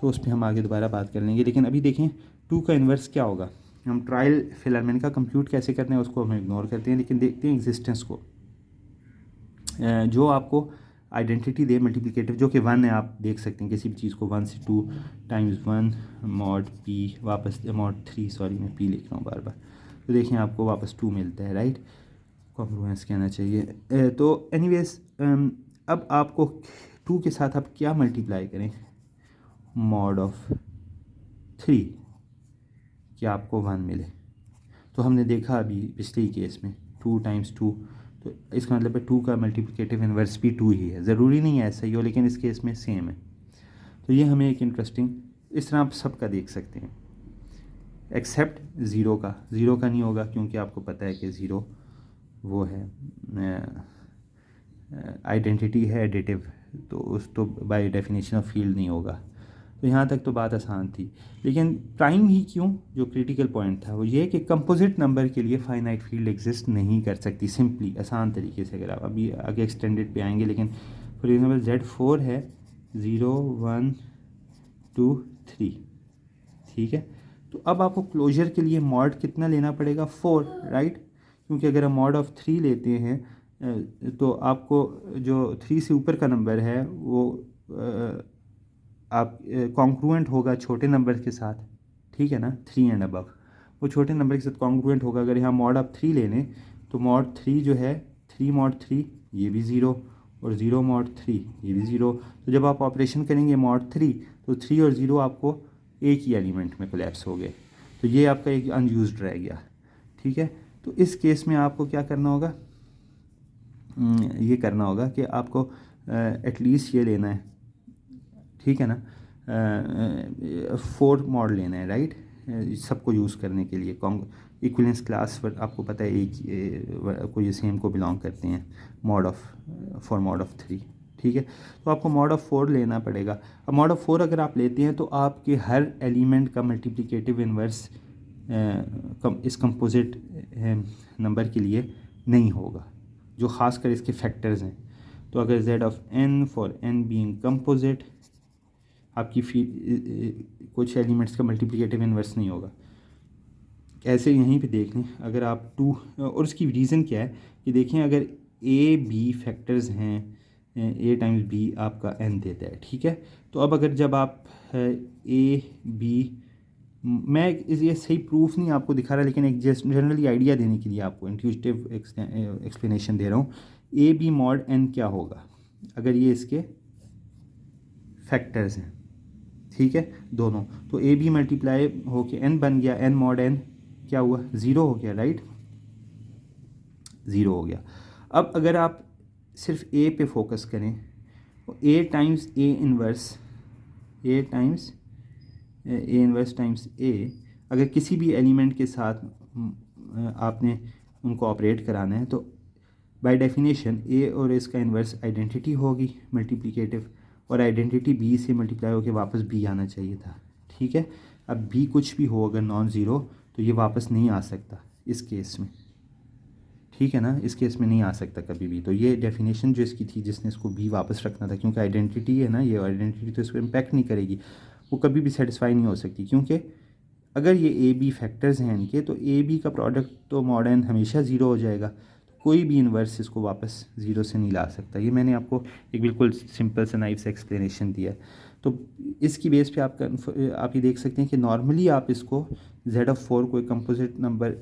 Speaker 1: तो उस पर हम आगे दोबारा बात कर लेंगे। लेकिन अभी देखें 2 का इन्वर्स क्या होगा। हम ट्रायल फिलरमैन का कंप्यूट कैसे करते हैं उसको हम इग्नोर करते हैं, लेकिन देखते हैं एग्जिस्टेंस को, जो आपको आइडेंटिटी दे मल्टीप्लिकेटिव, जो कि 1 है। आप देख सकते हैं किसी भी चीज़ को 1 से 2 टाइम्स 1 मॉड पी वापस मॉड 3, सॉरी मैं पी लिख रहा हूँ बार बार, तो देखें आपको वापस 2 मिलता है राइट, कॉन्ग्रुएंस कहना चाहिए। तो एनीवेज अब आपको 2 के साथ आप क्या मल्टीप्लाई करें, मॉड ऑफ 3 कि आपको 1 मिले। तो हमने देखा अभी पिछले ही केस में 2 टाइम्स 2, तो इसका मतलब है 2 का मल्टीप्लिकेटिव इन्वर्स भी 2 ही है। ज़रूरी नहीं है ऐसा ही हो, लेकिन इस केस में सेम है। तो ये हमें एक इंटरेस्टिंग, इस तरह आप सबका देख सकते हैं एक्सेप्ट ज़ीरो का नहीं होगा, क्योंकि आपको पता है कि ज़ीरो वो है आइडेंटिटी है एडिटिव, तो उस तो बाय डेफिनेशन ऑफ फील्ड नहीं होगा। तो यहाँ तक तो बात आसान थी, लेकिन प्राइम ही क्यों, जो क्रिटिकल पॉइंट था वो ये कि कंपोजिट नंबर के लिए फाइनाइट फील्ड एग्जिस्ट नहीं कर सकती सिंपली, आसान तरीके से। अगर आप अभी आगे एक्सटेंडेड पे आएंगे, लेकिन फॉर एग्जांपल Z4 है 0 1 2 3 ठीक है। तो अब आपको क्लोजर के लिए मॉड कितना लेना पड़ेगा 4 राइट, क्योंकि अगर हम मॉड ऑफ 3 लेते हैं तो आपको जो 3 से ऊपर का नंबर है वो आप कॉन्ग्रुएंट होगा छोटे नंबर के साथ, ठीक है ना, 3 एंड अबव वो छोटे नंबर के साथ कॉन्ग्रुएंट होगा। अगर यहाँ मॉड ऑफ 3 ले लें तो मॉड 3 जो है 3 मॉड 3 ये भी 0 और 0 मॉड 3 ये भी 0। तो जब आप ऑपरेशन करेंगे मॉड 3 तो 3 और 0 आपको एक ही एलिमेंट में कोलैप्स हो गए, तो ये आपका एक अनयूज्ड रह गया, ठीक है। तो इस केस में आपको क्या करना होगा, ये करना होगा कि आपको एटलीस्ट ये लेना है, ठीक है ना, 4 मॉड लेना है राइट, सबको यूज़ करने के लिए। इक्विवेलेंस क्लास पर आपको पता है एक कोई सेम को बिलोंग करते हैं, mod of for mod of 3, ठीक है। तो आपको मॉड ऑफ 4 लेना पड़ेगा। अब मॉड ऑफ 4 अगर आप लेते हैं तो आपके हर एलिमेंट का मल्टीप्लिकेटिव इन्वर्स इस कंपोजिट नंबर के लिए नहीं होगा, जो ख़ासकर इसके फैक्टर्स हैं। तो अगर z of n for n being composite, आपकी कुछ एलिमेंट्स का मल्टीप्लिकेटिव इन्वर्स नहीं होगा। ऐसे यहीं पे देख लें, अगर आप 2, और उसकी रीज़न क्या है कि देखें अगर a b फैक्टर्स हैं, a टाइम्स b आपका n देता है, ठीक है। तो अब अगर जब आप a b, मैं ये सही प्रूफ नहीं आपको दिखा रहा, लेकिन एक जस्ट जनरली आइडिया देने के लिए आपको इंट्यूटिव एक्सप्लेनेशन दे रहा हूँ। ए बी मॉड n क्या होगा अगर ये इसके फैक्टर्स हैं, ठीक है, दोनों। तो ए बी मल्टीप्लाई हो के n बन गया, n मॉड n क्या हुआ 0 हो गया राइट, 0 हो गया। अब अगर आप सिर्फ a पे फोकस करें, a times a inverse, a times a inverse times a, अगर किसी भी एलिमेंट के साथ आपने उनको ऑपरेट कराना है तो बाय डेफिनेशन a और इसका इन्वर्स आइडेंटिटी होगी मल्टीप्लिकेटिव, और आइडेंटिटी b से मल्टीप्लाई होकर वापस b आना चाहिए था, ठीक है। अब b कुछ भी हो अगर नॉन ज़ीरो तो ये वापस नहीं आ सकता इस केस में, ठीक है ना, इस केस में नहीं आ सकता कभी भी। तो ये डेफिनेशन जो इसकी थी जिसने इसको b वापस रखना था, क्योंकि आइडेंटिटी है ना, ये आइडेंटिटी तो इसको इम्पैक्ट नहीं करेगी, वो कभी भी सेटिस्फाई नहीं हो सकती, क्योंकि अगर ये ए बी फैक्टर्स हैं इनके, तो ए बी का प्रोडक्ट तो मॉडर्न हमेशा ज़ीरो हो जाएगा, कोई भी इन्वर्स इसको वापस ज़ीरो से नहीं ला सकता। ये मैंने आपको एक बिल्कुल सिंपल से नाइफ से एक्सप्लेनेशन दिया है। तो इसकी बेस पे आप ये देख सकते हैं कि नॉर्मली आप इसको z ऑफ 4 कोई कंपोजिट नंबर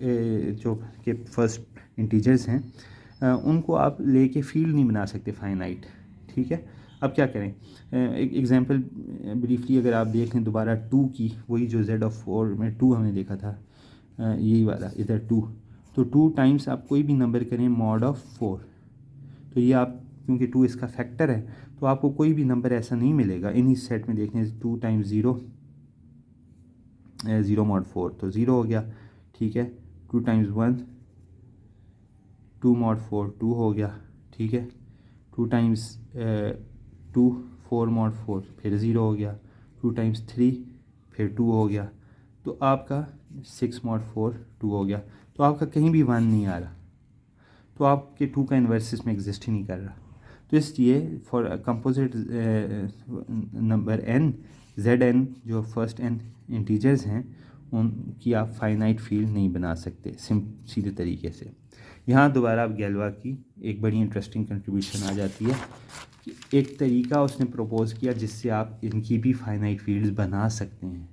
Speaker 1: जो के फर्स्ट इंटीजर्स हैं उनको आप लेके फील्ड नहीं बना सकते फाइनाइट, ठीक है। अब क्या करें, एक एग्जांपल ब्रीफली अगर आप देख लें दोबारा 2 की, वही जो z ऑफ 4 में 2 हमने देखा था, यही वाला इधर 2, तो 2 टाइम्स आप कोई भी नंबर करें मॉड ऑफ 4, तो ये आप क्योंकि 2 इसका फैक्टर है तो आपको कोई भी नंबर ऐसा नहीं मिलेगा इन इस सेट में देखने 2 टाइम्स 0 0 मॉड 4 तो 0 हो गया, ठीक है। 2 टाइम्स 1 2 मॉड 4 2 हो गया, ठीक है। 2 टाइम्स 2 4 मॉड 4 फिर 0 हो गया, 2 टाइम्स 3 फिर 2 हो गया, तो आपका 6 मॉड 4 2 हो गया, तो आपका कहीं भी 1 नहीं आ रहा, तो आपके 2 का इन्वर्स इसमें एग्जिस्ट ही नहीं कर रहा। तो इसलिए for composite number n zn जो फर्स्ट n इंटीजर्स हैं उनकी आप फाइनाइट फील्ड नहीं बना सकते सीधे तरीके से। यहाँ दोबारा आप गैलवा की एक बड़ी इंटरेस्टिंग कंट्रीब्यूशन आ जाती है कि एक तरीका उसने प्रपोज किया जिससे आप इनकी भी फाइनाइट फील्ड्स बना सकते हैं।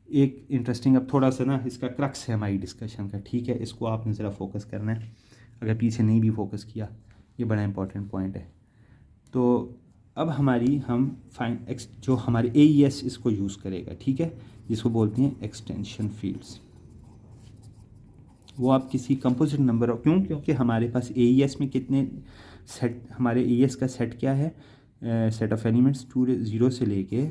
Speaker 1: एक इंटरेस्टिंग, अब थोड़ा सा ना इसका क्रक्स है हमारी डिस्कशन का, ठीक है, इसको आपने ज़रा फोकस करना है, अगर पीछे नहीं भी फोकस किया, ये बड़ा इंपॉर्टेंट पॉइंट है। तो अब हमारी जो हमारे AES इसको यूज़ करेगा, ठीक है, जिसको बोलते हैं एक्सटेंशन फील्ड्स। वो आप किसी कंपोजिट नंबर ऑफ, क्योंकि हमारे पास AES में कितने सेट, हमारे AES का सेट क्या है, सेट ऑफ एलिमेंट्स 0 से लेके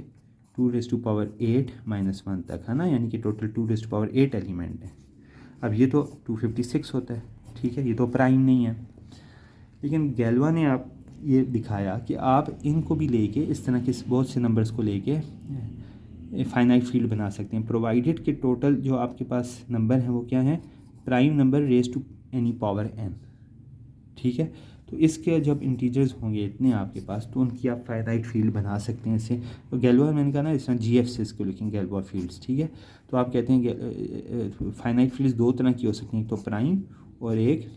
Speaker 1: 2⁻8 - 1 तक है ना, यानी कि टोटल 2⁻8 एलिमेंट है। अब ये तो 256 होता है, ठीक है, ये तो प्राइम नहीं है, लेकिन गैलवा ने आप ये दिखाया कि आप इनको भी लेके इस तरह के बहुत से नंबर्स को लेके फाइनाइट फील्ड बना सकते हैं, प्रोवाइडेड कि टोटल जो आपके पास नंबर हैं वो क्या हैं, prime number raise to any power n, ठीक है। तो इसके जब इंटीजर्स होंगे इतने आपके पास तो उनकी आप फाइनाइट फील्ड बना सकते हैं इससे। तो गैलवा मैंने कहा ना इस तरह GF से इसको लिखेंगे गैलवा फील्ड्स, ठीक है। तो आप कहते हैं कि फाइनाइट फील्ड्स 2 तरह की हो सकती हैं, एक तो प्राइम और एक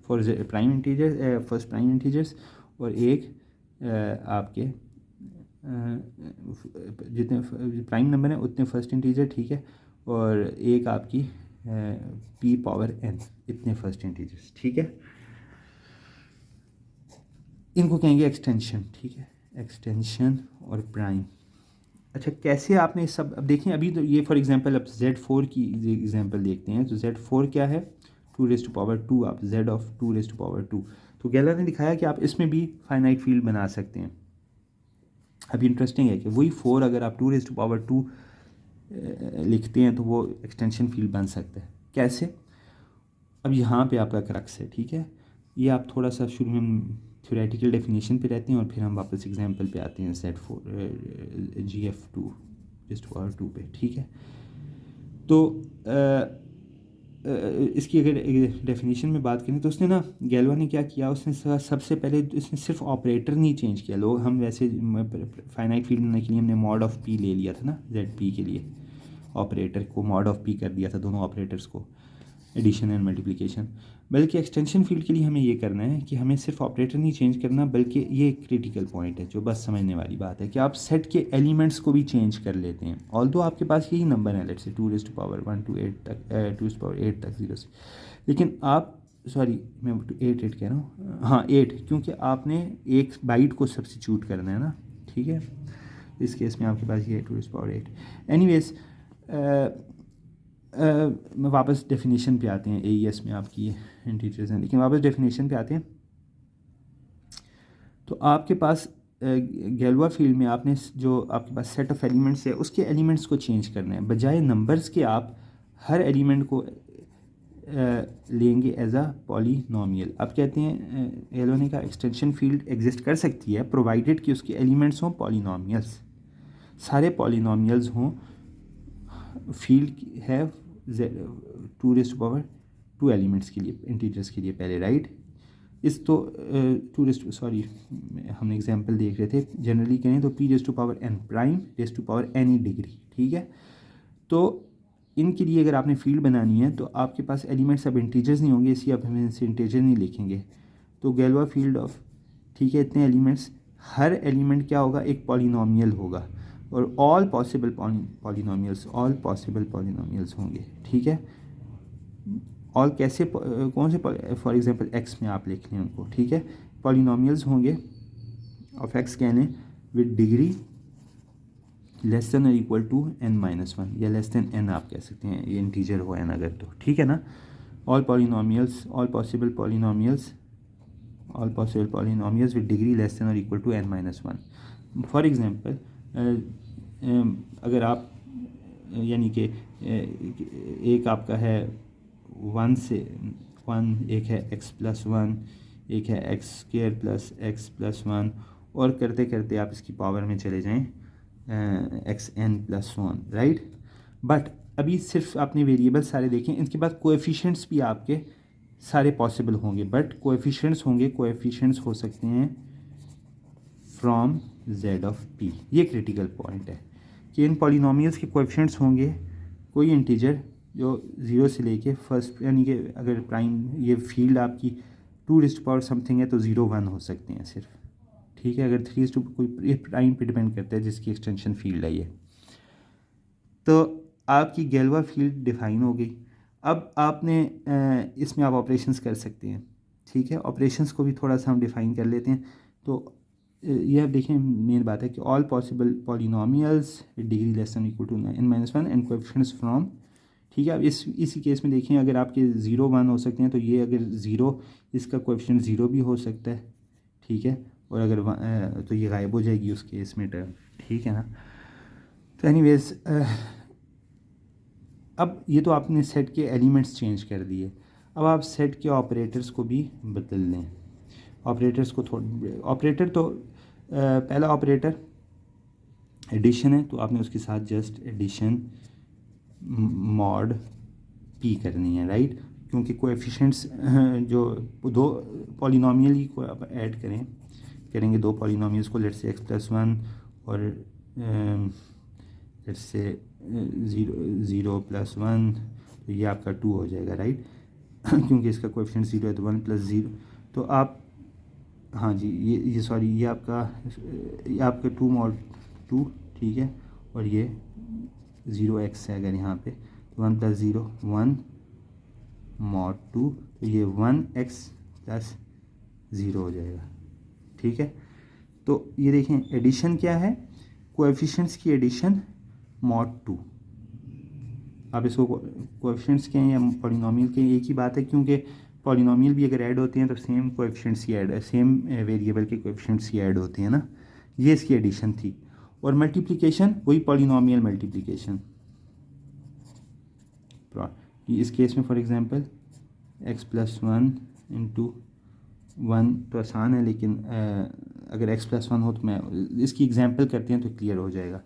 Speaker 1: for prime integer first prime integers, और एक आपके जितने प्राइम नंबर हैं उतने फर्स्ट इंटीजर, ठीक है, और एक आपकी p पावर n इतने फर्स्ट इंटीजर्स, ठीक है। इनको कहेंगे एक्सटेंशन, ठीक है, एक्सटेंशन और प्राइम। अच्छा, कैसे आपने सब, अब देखें अभी तो ये फॉर एग्जांपल अब Z4 की एग्जांपल देखते हैं। तो Z4 क्या है, 2⁻2, आप Z ऑफ 2⁻2। तो गैलवा ने दिखाया कि आप इसमें भी फाइनाइट फील्ड बना सकते हैं। अब इंटरेस्टिंग है कि वही 4 अगर आप 2⁻2 लिखते हैं तो वो एक्सटेंशन फील्ड बन सकता है। कैसे, अब यहाँ पे आपका क्रक्स है, ठीक है। ये आप थोड़ा सा शुरू में थ्योरेटिकल डेफिनेशन पे रहते हैं और फिर हम वापस एग्जांपल पे आते हैं Z4 GF2⁻2 पे, ठीक है। तो इसकी अगर डेफिनेशन में बात करें तो उसने ना, गैलवा ने क्या किया, उसने सबसे पहले इसने सिर्फ ऑपरेटर नहीं चेंज किया। लोग हम वैसे फाइनाइट फील्ड बनाने के लिए हमने मॉड ऑफ p ले लिया था ना, ZP के लिए ऑपरेटर को मॉड ऑफ p कर दिया था, दोनों ऑपरेटर्स को, एडिशन एंड मल्टीप्लिकेशन। बल्कि एक्सटेंशन फील्ड के लिए हमें ये करना है कि हमें सिर्फ ऑपरेटर नहीं चेंज करना, बल्कि ये एक क्रिटिकल पॉइंट है जो बस समझने वाली बात है कि आप सेट के एलिमेंट्स को भी चेंज कर लेते हैं। ऑल्दो आपके पास यही नंबर है, लेट्स से 2⁻1 to 8 तक 2⁻8 तक 0 से, लेकिन आप सॉरी मैं 8 कह रहा हूँ, हाँ 8, क्योंकि आपने एक बाइट को सब्सिट्यूट करना है ना, ठीक है। इस केस में आपके पास ये 2⁻8। एनीवेज मैं वापस डेफिनेशन पे आते हैं। AES में आपकी इंटीजर्स हैं, लेकिन वापस डेफिनेशन पे आते हैं। तो आपके पास गैलवा फील्ड में आपने जो आपके पास सेट ऑफ एलिमेंट्स है उसके एलिमेंट्स को चेंज करना है, बजाय नंबर्स के आप हर एलिमेंट को लेंगे एज अ पॉलीनोमियल। अब कहते हैं गैलवा ने कहा एक्सटेंशन फील्ड एग्जिस्ट कर सकती है प्रोवाइडेड कि उसके एलिमेंट्स हों पॉलीनोमियल्स, सारे पॉलीनोमियल्स हों। फील्ड है 2⁻2 एलिमेंट्स के लिए, इंटीजर्स के लिए पहले, राइट। इस तो हमने एग्जांपल देख रहे थे, जनरली कहें तो p⁻n प्राइम n डिग्री, ठीक है। तो इनके लिए अगर आपने फील्ड बनानी है तो आपके पास एलिमेंट्स अब इंटीजर्स नहीं होंगे, इसलिए अब हम इनसे इंटीजर नहीं लिखेंगे। तो गैलवा फील्ड ऑफ, ठीक है, इतने एलिमेंट्स, हर एलिमेंट क्या होगा, एक पॉलीनोमियल होगा, और ऑल पॉसिबल पॉलीनोमियल्स होंगे, ठीक है। ऑल कैसे, कौन से, फॉर एग्जांपल x में आप लिख लें उनको, ठीक है। पॉलीनोमियल्स होंगे ऑफ x कहने विद डिग्री लेस देन और इक्वल टू n-1 या लेस देन n आप कह सकते हैं, ये इंटीजर हो n अगर, तो ठीक है ना। All possible polynomials with degree less than और equal to n-1। For example अगर आप यानी कि एक आपका है 1 से 1, एक है x+1, एक है x² + x+1, और करते करते आप इसकी पावर में चले जाएं xn+1, राइट। बट अभी सिर्फ आपने वेरिएबल सारे देखें, इनके बाद कोएफिशिएंट्स भी आपके सारे पॉसिबल होंगे, बट कोएफिशिएंट्स हो सकते हैं फ्रॉम z(p). ये क्रिटिकल पॉइंट है कि इन पॉलिनोमियल्स के कोएफिशिएंट्स होंगे कोई इंटीजर जो 0 से लेके फर्स्ट, यानी कि अगर प्राइम ये फील्ड आपकी 2 समथिंग है तो 0 1 हो सकते हैं सिर्फ, ठीक है। अगर 3 कोई प्राइम पे डिपेंड करता है जिसकी एक्सटेंशन फील्ड है ये, तो आपकी गैल्वा फील्ड डिफाइन हो गई। अब आपने इसमें आप ऑपरेशंस कर सकते हैं, ठीक है। ऑपरेशंस को भी थोड़ा सा हम डिफाइन कर लेते हैं। तो ये आप देखें, मेन बात है कि all possible polynomials degree less than equal to n-1 and coefficients from, ठीक है। अब इसी केस में देखें, अगर आपके 0 1 हो सकते हैं तो ये अगर 0, इसका कोएफिशिएंट 0 भी हो सकता है, ठीक है। और अगर तो ये गायब हो जाएगी उस केस में टर्म, ठीक है ना। तो एनीवेज अब ये तो आपने सेट के एलिमेंट्स चेंज कर दिए, अब आप सेट के ऑपरेटर्स को भी बदल लें। ऑपरेटर्स को ऑपरेटर तो पहला ऑपरेटर एडिशन है, तो आपने उसके साथ जस्ट एडिशन मॉड p करनी है, राइट। क्योंकि कोएफिशिएंट्स जो दो पॉलिनोमियल ही को आप ऐड करेंगे दो पॉलिनोमियल्स को, लेट्स से x+1 और लेट्स से 0+1, तो ये आपका 2 हो जाएगा, राइट। क्योंकि इसका कोएफिशिएंट 0 है तो 1 + 0, तो आप हाँ जी, ये सॉरी, ये आपका 2 mod 2, ठीक है। और ये 0x है अगर यहाँ पे, तो 1 + 0 1 mod 2, तो ये 1x + 0 हो जाएगा, ठीक है। तो ये देखें, एडिशन क्या है, कोएफिशिएंट्स की एडिशन mod 2। आप इसको कोएफिशिएंट्स के हैं या पॉलिनोमियल के, एक ही बात है, क्योंकि पॉलिनोमियल भी अगर ऐड होते हैं तो सेम कोएफिशिएंट्स ही ऐड, सेम वेरिएबल के कोएफिशिएंट्स ही ऐड होते हैं ना। ये इसकी एडिशन थी। और मल्टीप्लिकेशन वही पॉलिनोमियल मल्टीप्लिकेशन, इस केस में फॉर एग्जांपल x+1 × 1 तो आसान है, लेकिन अगर x+1 हो तो मैं इसकी एग्जांपल करते हैं तो क्लियर हो जाएगा।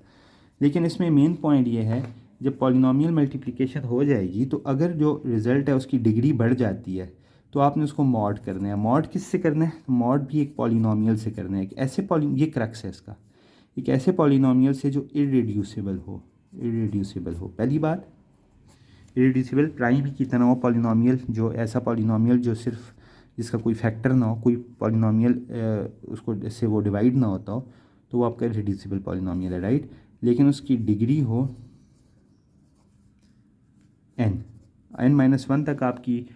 Speaker 1: लेकिन इसमें मेन पॉइंट ये है, जब पॉलिनोमियल मल्टीप्लिकेशन हो जाएगी तो अगर जो रिज़ल्ट है उसकी डिग्री बढ़ जाती है तो आपने उसको मॉड करना है। मॉड किससे करना है, तो मॉड भी एक पॉलिनोमियल से करना है, एक ऐसे ये क्रक्स है इसका, एक ऐसे पॉलिनोमियल से जो इरेड्यूसिबल हो। पहली बात, इरेड्यूसिबल प्राइम ही की तरह हो पॉलिनोमियल, जो ऐसा पॉलिनोमियल जो सिर्फ जिसका कोई फैक्टर ना हो, कोई पॉलिनोमियल उसको से वो डिवाइड ना होता हो, तो वो आपका इरेड्यूसिबल पॉलिनोमियल है, राइट। लेकिन उसकी डिग्री हो n-1 तक आपकी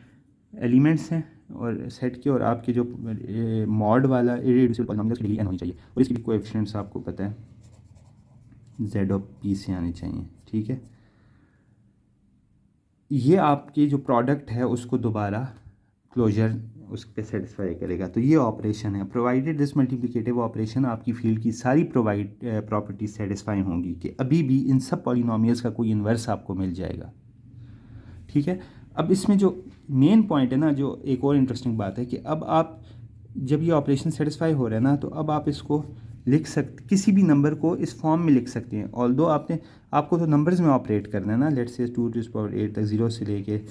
Speaker 1: एलिमेंट्स हैं और सेट के, और आपके जो मॉड वाला इरेड्यूसिबल पॉलिनोमियल की डिग्री n होनी चाहिए, और इसकी कोएफिशिएंट्स आपको पता है z(p) से आने चाहिए, ठीक है। ये आपकी जो प्रोडक्ट है उसको दोबारा क्लोजर उस पर सेटिस्फाई करेगा। तो ये ऑपरेशन है, प्रोवाइडेड दिस मल्टीप्लिकेटिव ऑपरेशन आपकी फील्ड की सारी प्रॉपर्टी सेटिस्फाई होंगी कि अभी भी इन सब पॉलिनोमियल्स का कोई इन्वर्स आपको मिल जाएगा, ठीक है। अब इसमें जो मेन पॉइंट है ना, जो एक और इंटरेस्टिंग बात है कि अब आप जब ये ऑपरेशन सेटिस्फाई हो रहा है ना, तो अब आप इसको लिख सकते, किसी भी नंबर को इस फॉर्म में लिख सकते हैं। ऑल्दो आपको तो नंबर्स में ऑपरेट करना है ना, लेट्स से 2⁸ तक, 0 से लेके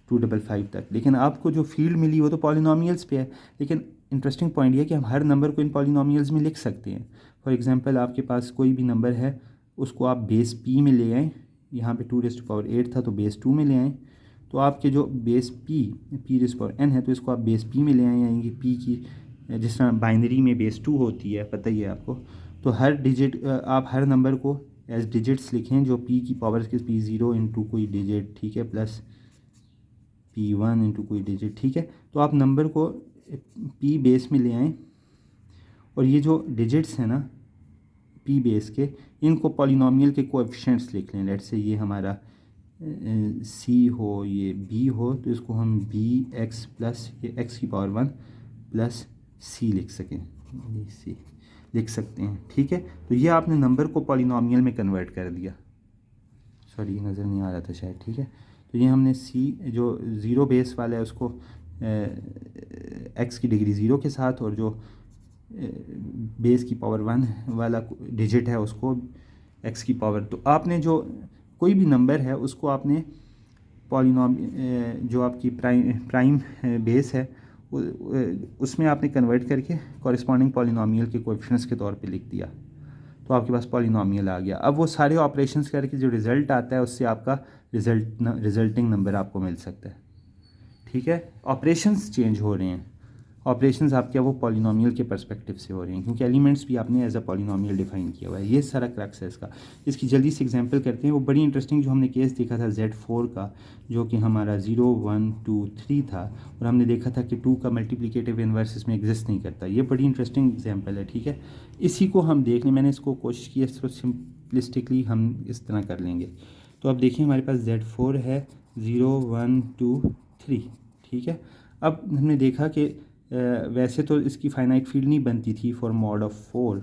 Speaker 1: 255 तक, लेकिन आपको जो फील्ड मिली वो तो पॉलिनोमियल्स पे है। लेकिन इंटरेस्टिंग पॉइंट ये है कि हम हर नंबर को इन पॉलिनोमियल्स में लिख सकते हैं। फॉर एग्जांपल आपके पास कोई भी नंबर है, उसको आप बेस p में ले आएँ, यहाँ पे 2⁸ था तो बेस 2 में ले आएँ, तो आपके जो बेस p⁴n है, तो इसको आप बेस p में ले आएँ, यानी कि p की जिस तरह बाइनरी में बेस 2 होती है, पता ही है आपको। तो हर डिजिट आप हर नंबर को एज डिजिट्स लिखें, जो p की पावर के p0 इंटू कोई डिजिट, ठीक है, प्लस p1 इंटू कोई डिजिट, ठीक है। तो आप नंबर को p बेस में ले आएँ, और ये जो डिजिट्स हैं ना p बेस के, इनको पॉलिनोमियल के कोएफिशिएंट्स लिख लें। लेट्स से ये हमारा c हो, ये b हो, तो इसको हम bx प्लस ये x की पावर 1 प्लस c लिख सकें, ये c लिख सकते हैं। ठीक है, तो ये आपने नंबर को पॉलिनोमियल में कन्वर्ट कर दिया। सॉरी, ये नज़र नहीं आ रहा था शायद। ठीक है, तो ये हमने c जो ज़ीरो बेस वाला है उसको x की डिग्री ज़ीरो के साथ, और जो बेस की पावर 1 वाला डिजिट है उसको x की पावर, तो आपने जो कोई भी नंबर है उसको आपने जो आपकी प्राइम बेस है उसमें आपने कन्वर्ट करके कॉरेस्पॉन्डिंग पॉलिनोमियल के कोएफिशिएंट्स के तौर पे लिख दिया, तो आपके पास पॉलिनोमियल आ गया। अब वो सारे ऑपरेशंस करके जो रिज़ल्ट आता है उससे आपका रिजल्टिंग नंबर आपको मिल सकता है। ठीक है, ऑपरेशंस चेंज हो रहे हैं, ऑपरेशंस आपके वो पॉलिनोमियल के पर्सपेक्टिव से हो रहे हैं, क्योंकि एलिमेंट्स भी आपने एज अ पॉलिनोमियल डिफाइन किया हुआ है। ये सारा क्रक्स है इसका। इसकी जल्दी से एग्जांपल करते हैं। वो बड़ी इंटरेस्टिंग जो हमने केस देखा था Z4 का, जो कि हमारा 0 1 2 3 था, और हमने देखा था कि 2 का मल्टीप्लिकेटिव इन्वर्स इसमें एग्जिस्ट नहीं करता। ये बड़ी इंटरेस्टिंग एग्जाम्पल है। ठीक है, इसी को हम देख लें। मैंने इसको कोशिश की है तो सिंपलिस्टिकली हम इस तरह कर लेंगे। तो अब देखिए हमारे पास Z4 है 0 1 2 3। ठीक है, अब हमने देखा कि वैसे तो इसकी फाइनाइट फील्ड नहीं बनती थी फॉर मॉड ऑफ 4,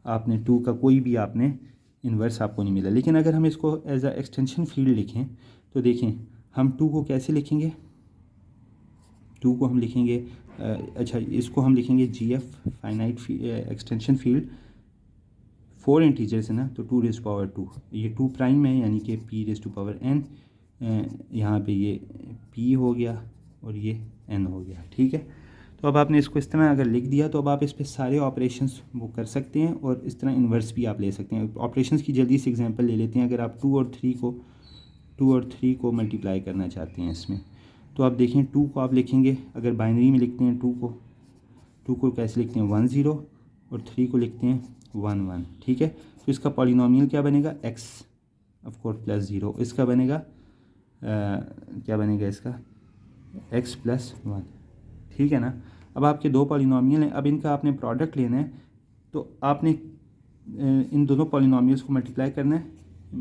Speaker 1: आपने 2 का कोई भी आपने इन्वर्स आपको नहीं मिला। लेकिन अगर हम इसको एज अ एक्सटेंशन फील्ड लिखें तो देखें हम 2 को कैसे लिखेंगे। 2 को हम लिखेंगे अच्छा, इसको हम लिखेंगे GF finite extension field 4 integers है ना, तो 2 रेज़ पावर 2, ये 2 प्राइम है यानी कि p raise to power n, यहाँ पे ये p हो गया और ये n हो गया। ठीक है, तो अब आपने इसको इस तरह अगर लिख दिया तो अब आप इस पर सारे ऑपरेशंस वो कर सकते हैं, और इस तरह इन्वर्स भी आप ले सकते हैं। ऑपरेशंस की जल्दी से एग्जांपल ले लेते हैं। अगर आप 2 और 3 को मल्टीप्लाई करना चाहते हैं इसमें, तो आप देखें 2 को आप लिखेंगे, अगर बाइनरी में लिखते हैं 2 को कैसे लिखते हैं 1 0, और 3 को लिखते हैं 1 1। ठीक है, तो इसका पॉलिनोमियल क्या बनेगा x ऑफकोर्स प्लस 0, इसका बनेगा क्या बनेगा इसका x प्लस 1। ठीक है ना, अब आपके दो पॉलिनोमियल हैं, अब इनका आपने प्रोडक्ट लेना है, तो आपने इन दोनों पॉलिनोमियल्स को मल्टीप्लाई करना है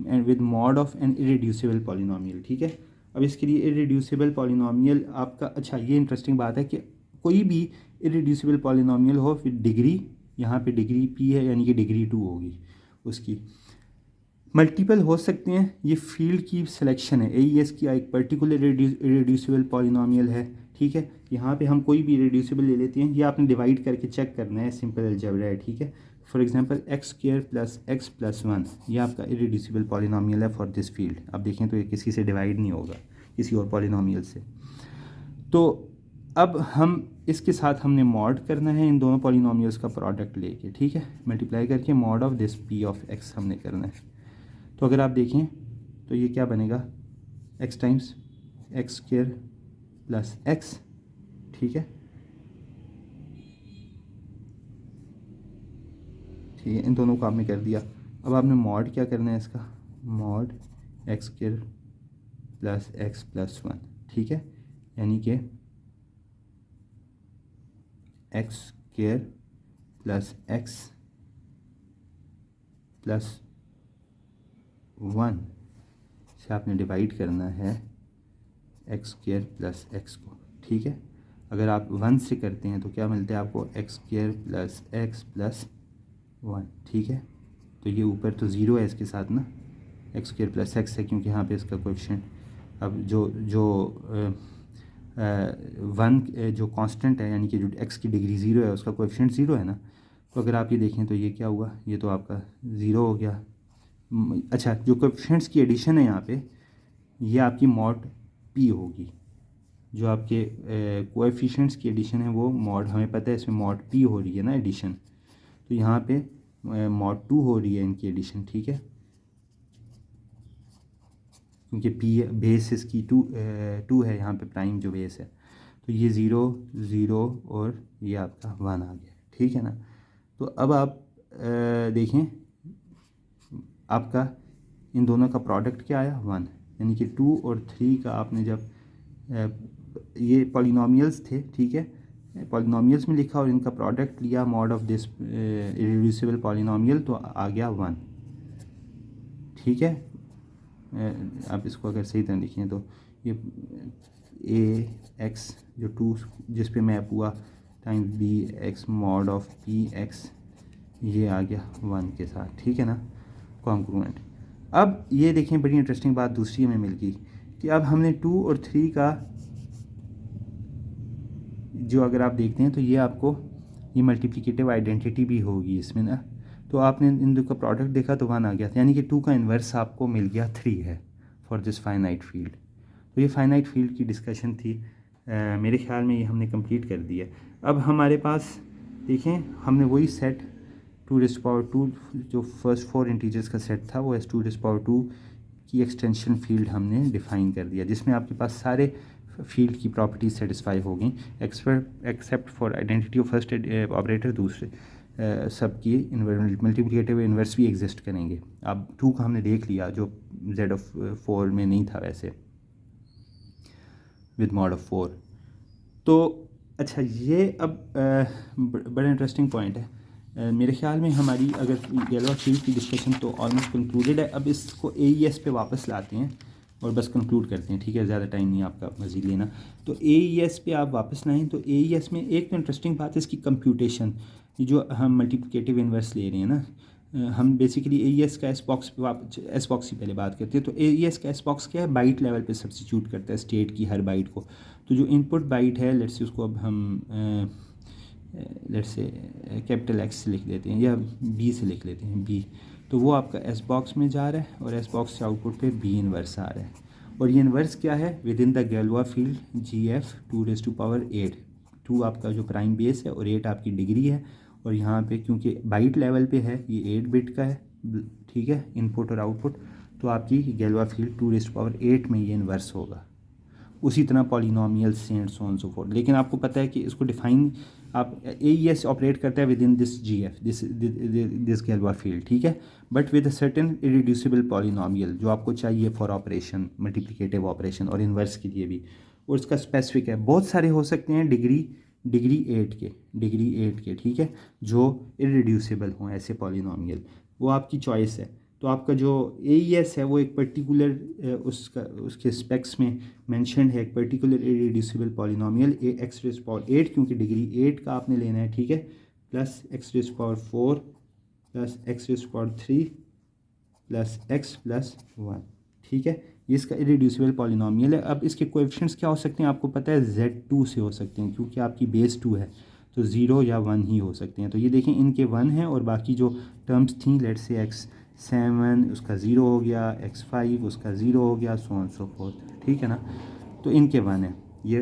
Speaker 1: and with mod of an irreducible polynomial. ठीक है, अब इसके लिए इरेड्यूसिबल पॉलिनोमियल आपका, अच्छा ये इंटरेस्टिंग बात है कि कोई भी इरेड्यूसिबल पॉलिनोमियल हो, फिर डिग्री, यहाँ पे डिग्री p है यानी कि डिग्री 2 होगी उसकी। मल्टीपल हो सकते हैं, ये फील्ड की सिलेक्शन है। AES की एक पर्टिकुलर इरेड्यूसिबल पॉलिनोमियल है। ठीक है, यहाँ पे हम कोई भी इरेड्यूसिबल ले लेते हैं, ये आपने डिवाइड करके चेक करना है, सिंपल अलजेब्रा है। ठीक है, for example x² plus x plus 1, ये आपका इरेड्यूसिबल पॉलिनोमियल है फॉर दिस फील्ड। अब देखें तो ये किसी से डिवाइड नहीं होगा, किसी और पॉलिनोमियल से। तो अब हम इसके साथ हमने मॉड करना है इन दोनों पॉलिनोमियल्स का प्रोडक्ट लेके। ठीक है, मल्टीप्लाई करके mod of this p of x हमने करना है। तो अगर आप देखें तो ये क्या बनेगा x times x² plus x। ठीक है, ठीक है, इन दोनों को आपने कर दिया। अब आपने मॉड क्या करना है इसका, mod x² plus x plus 1। ठीक है, यानी कि x² प्लस x प्लस 1 से आपने डिवाइड करना है x² प्लस x को। ठीक है, अगर आप 1 से करते हैं तो क्या मिलता है आपको x² प्लस x प्लस 1। ठीक है, तो ये ऊपर तो 0 है इसके साथ ना, x² प्लस x है क्योंकि यहाँ पे इसका कोएफिशिएंट, अब जो 1 जो कांस्टेंट है यानी कि जो x की डिग्री 0 है उसका कोएफिशिएंट 0 है ना, तो अगर आप ये देखें तो ये क्या हुआ, ये तो आपका 0 हो गया। अच्छा, जो कोएफिशिएंट्स की एडिशन है यहाँ पे, ये आपकी मॉड p होगी। जो आपके कोएफिशिएंट्स की एडिशन है वो मॉड, हमें पता है इसमें मॉड p हो रही है ना एडिशन, तो यहाँ पे मॉड 2 हो रही है इनकी एडिशन। ठीक है, क्योंकि p बेस इसकी 2 है, यहाँ पे प्राइम जो बेस है, तो ये 0 0 और ये आपका 1 आ गया। ठीक है ना, तो अब आप देखें आपका इन दोनों का प्रोडक्ट क्या आया 1, यानी कि 2 और 3 का आपने जब ये पॉलिनोमियल्स थे। ठीक है, पॉलिनोमियल्स में लिखा और इनका प्रोडक्ट लिया mod of this irreducible polynomial, तो आ गया 1। ठीक है, आप इसको अगर सही तरह लिखें तो ये ए एक्स जो 2 जिस पे मैप हुआ times B x mod of P x, ये आ गया 1 के साथ। ठीक है ना, कॉन्ग्रुएंट। अब ये देखें, बड़ी इंटरेस्टिंग बात दूसरी हमें मिल गई कि अब हमने 2 और 3 का जो अगर आप देखते हैं तो ये आपको ये मल्टीप्लिकेटिव आइडेंटिटी भी होगी इसमें ना। तो आपने इन दो का प्रोडक्ट देखा तो 1 आ गया था, यानी कि 2 का इन्वर्स आपको मिल गया 3 है फॉर दिस फाइनाइट फील्ड। तो ये फाइनाइट फील्ड की डिस्कशन थी, मेरे ख्याल में ये हमने कंप्लीट कर दिया। अब हमारे पास देखें, हमने वही सेट 2⁻², जो फर्स्ट 4 इंटीजर्स का सेट था वो एस 2⁻² की एक्सटेंशन फील्ड हमने डिफ़ाइन कर दिया, जिसमें आपके पास सारे फील्ड की प्रॉपर्टीज सेटिस्फाई हो गई except for identity of first operator. दूसरे सब की मल्टीप्लिकेटिव इन्वर्स भी एग्जिस्ट करेंगे। अब 2 का हमने देख लिया जो Z4 में नहीं था वैसे विद मॉड ऑफ 4। तो अच्छा, ये अब बड़ा इंटरेस्टिंग पॉइंट है। मेरे ख्याल में हमारी अगर गैलोआ फील्ड की डिस्कशन तो ऑलमोस्ट कंक्लूडेड है। अब इसको AES पे वापस लाते हैं और बस कंक्लूड करते हैं। ठीक है, ज़्यादा टाइम नहीं आपका मज़ीद लेना। तो AES पे आप वापस लाएँ तो AES में एक तो इंटरेस्टिंग बात है इसकी कंप्यूटेशन, जो हम मल्टीप्लिकेटिव इन्वर्स ले रहे हैं ना, हम बेसिकली AES का एस बॉक्स की पहले बात करते हैं। तो AES का एस बॉक्स क्या है, बाइट लेवल पे सब्स्टिट्यूट करता है स्टेट की हर बाइट को। तो जो इनपुट बाइट है, लेट्स से उसको अब हम लेट्स से कैपिटल X से लिख लेते हैं या B से लिख लेते हैं B, तो वो आपका एस बॉक्स में जा रहा है और एस बॉक्स से आउटपुट पे B इन्वर्स आ रहा है। और ये इन्वर्स क्या है, within the Galois field GF 2⁸8। 2 आपका जो प्राइम बेस है और 8 आपकी डिग्री है। और यहाँ पे क्योंकि बाइट लेवल पे है, ये 8 बिट का है, ठीक है, इनपुट और आउटपुट, तो आपकी गैलोआ फील्ड 2⁸8 में ये इन्वर्स होगा। उसी तरह polynomials and so on so fourth. लेकिन आपको पता है कि इसको डिफाइन आप AES ऑपरेट करता है within this GF this Galois field, ठीक है, but with a certain irreducible polynomial जो आपको चाहिए फॉर ऑपरेशन, मल्टीप्लिकेटिव ऑपरेशन और इन्वर्स के लिए भी। और इसका स्पेसिफिक है, बहुत सारे हो सकते हैं डिग्री 8 के, ठीक है, जो इरेड्यूसिबल हों ऐसे पॉलिनोमियल, वो आपकी चॉइस है। तो आपका जो AES है वो एक पर्टिकुलर उसके स्पेक्स में मेंशन है, एक पर्टिकुलर इरेड्यूसिबल पॉलिनोमियल x⁻8, क्योंकि डिग्री 8 का आपने लेना है, ठीक है, plus x⁻4 plus x⁻3 plus x plus 1, ठीक है, ये इसका इरेड्यूसिबल पॉलिनोमियल है। अब इसके कोएफिशिएंट्स क्या हो सकते हैं, आपको पता है Z2 से हो सकते हैं, क्योंकि आपकी बेस 2 है तो 0 या 1 ही हो सकते हैं। तो ये देखें, इनके 1 हैं और बाकी जो टर्म्स थी, लेट्स से x7 उसका 0 हो गया, x5 उसका 0 हो गया, सो ऑन सो फोर्थ, ठीक है ना। तो इनके 1 है, ये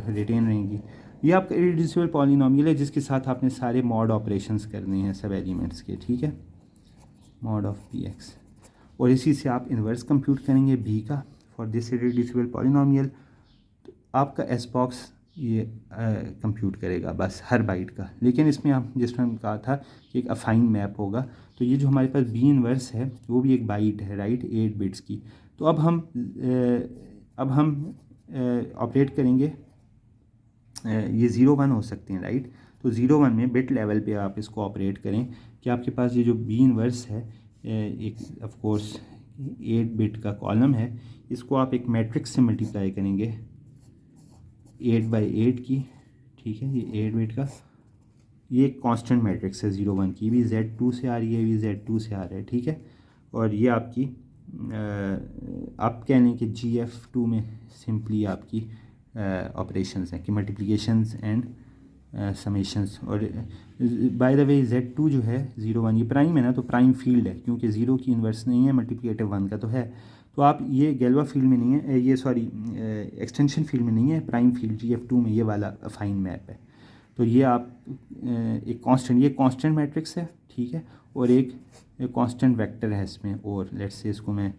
Speaker 1: रिटेन रहेंगी। ये आपका इरेड्यूसिबल पॉलिनोमियल है जिसके साथ आपने सारे मॉड ऑपरेशंस करने हैं सब एलिमेंट्स के, ठीक है, मॉड ऑफ px। और इसी से आप इन्वर्स कंप्यूट करेंगे b का फॉर दिस इरेड्यूसिबल पॉलिनोमियल। तो आपका एस बॉक्स ये कंप्यूट करेगा बस हर बाइट का। लेकिन इसमें आप जिस तरह कहा था कि एक अफाइन मैप होगा, तो ये जो हमारे पास B इन्वर्स है वो भी एक बाइट है, राइट, 8 बिट्स की। तो अब हम ऑपरेट करेंगे, ये 0 1 हो सकते हैं, राइट। तो 0 1 में बिट लेवल पे आप इसको ऑपरेट करें कि आपके पास ये जो B इन्वर्स है, एक ऑफ कोर्स 8 बिट का कॉलम है, इसको आप एक मैट्रिक्स से मल्टीप्लाई करेंगे 8/8 की, ठीक है, ये 8 बिट का, ये एक कांस्टेंट मैट्रिक्स है 0 1 की, भी Z2 से आ रही है, भी Z2 से आ रहा है, ठीक है। और ये आपकी आप कह लें कि GF2 में सिंपली आपकी ऑपरेशंस हैं कि मल्टीप्लिकेशंस एंड समेशंस। और बाय द वे Z2 जो है 0 1 ये प्राइम है ना, तो प्राइम फील्ड है, क्योंकि 0 की इन्वर्स नहीं है, मल्टीप्लिकेटिव 1 का तो है। तो आप ये गैलोआ फील्ड में नहीं है, ये सॉरी एक्सटेंशन फील्ड में नहीं है, प्राइम फील्ड GF2 में ये वाला फाइन मैप है। तो ये आप एक कांस्टेंट, ये कांस्टेंट मैट्रिक्स है, ठीक है, और एक कांस्टेंट वेक्टर है इसमें, और लेट्स से इसको मैं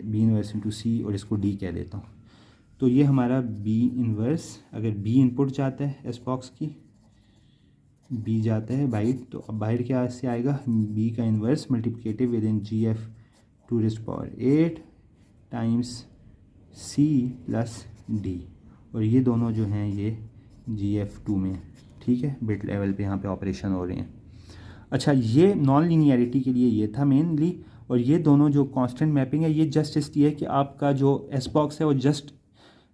Speaker 1: B इन्वर्स इंटू C और इसको D कह देता हूँ। तो ये हमारा B इन्वर्स, अगर B इनपुट जाता है एस बॉक्स की, B जाता है बाइट, तो अब बाहर क्या से आएगा, B का inverse multiplicative with in GF 2⁸8 times C plus D। और ये दोनों जो हैं ये GF2 में, ठीक है, बिट लेवल पे यहाँ पे ऑपरेशन हो रहे हैं। अच्छा, ये नॉन लीनियरिटी के लिए ये था मेनली, और ये दोनों जो कांस्टेंट मैपिंग है ये जस्ट इसलिए है कि आपका जो एस बॉक्स है वो जस्ट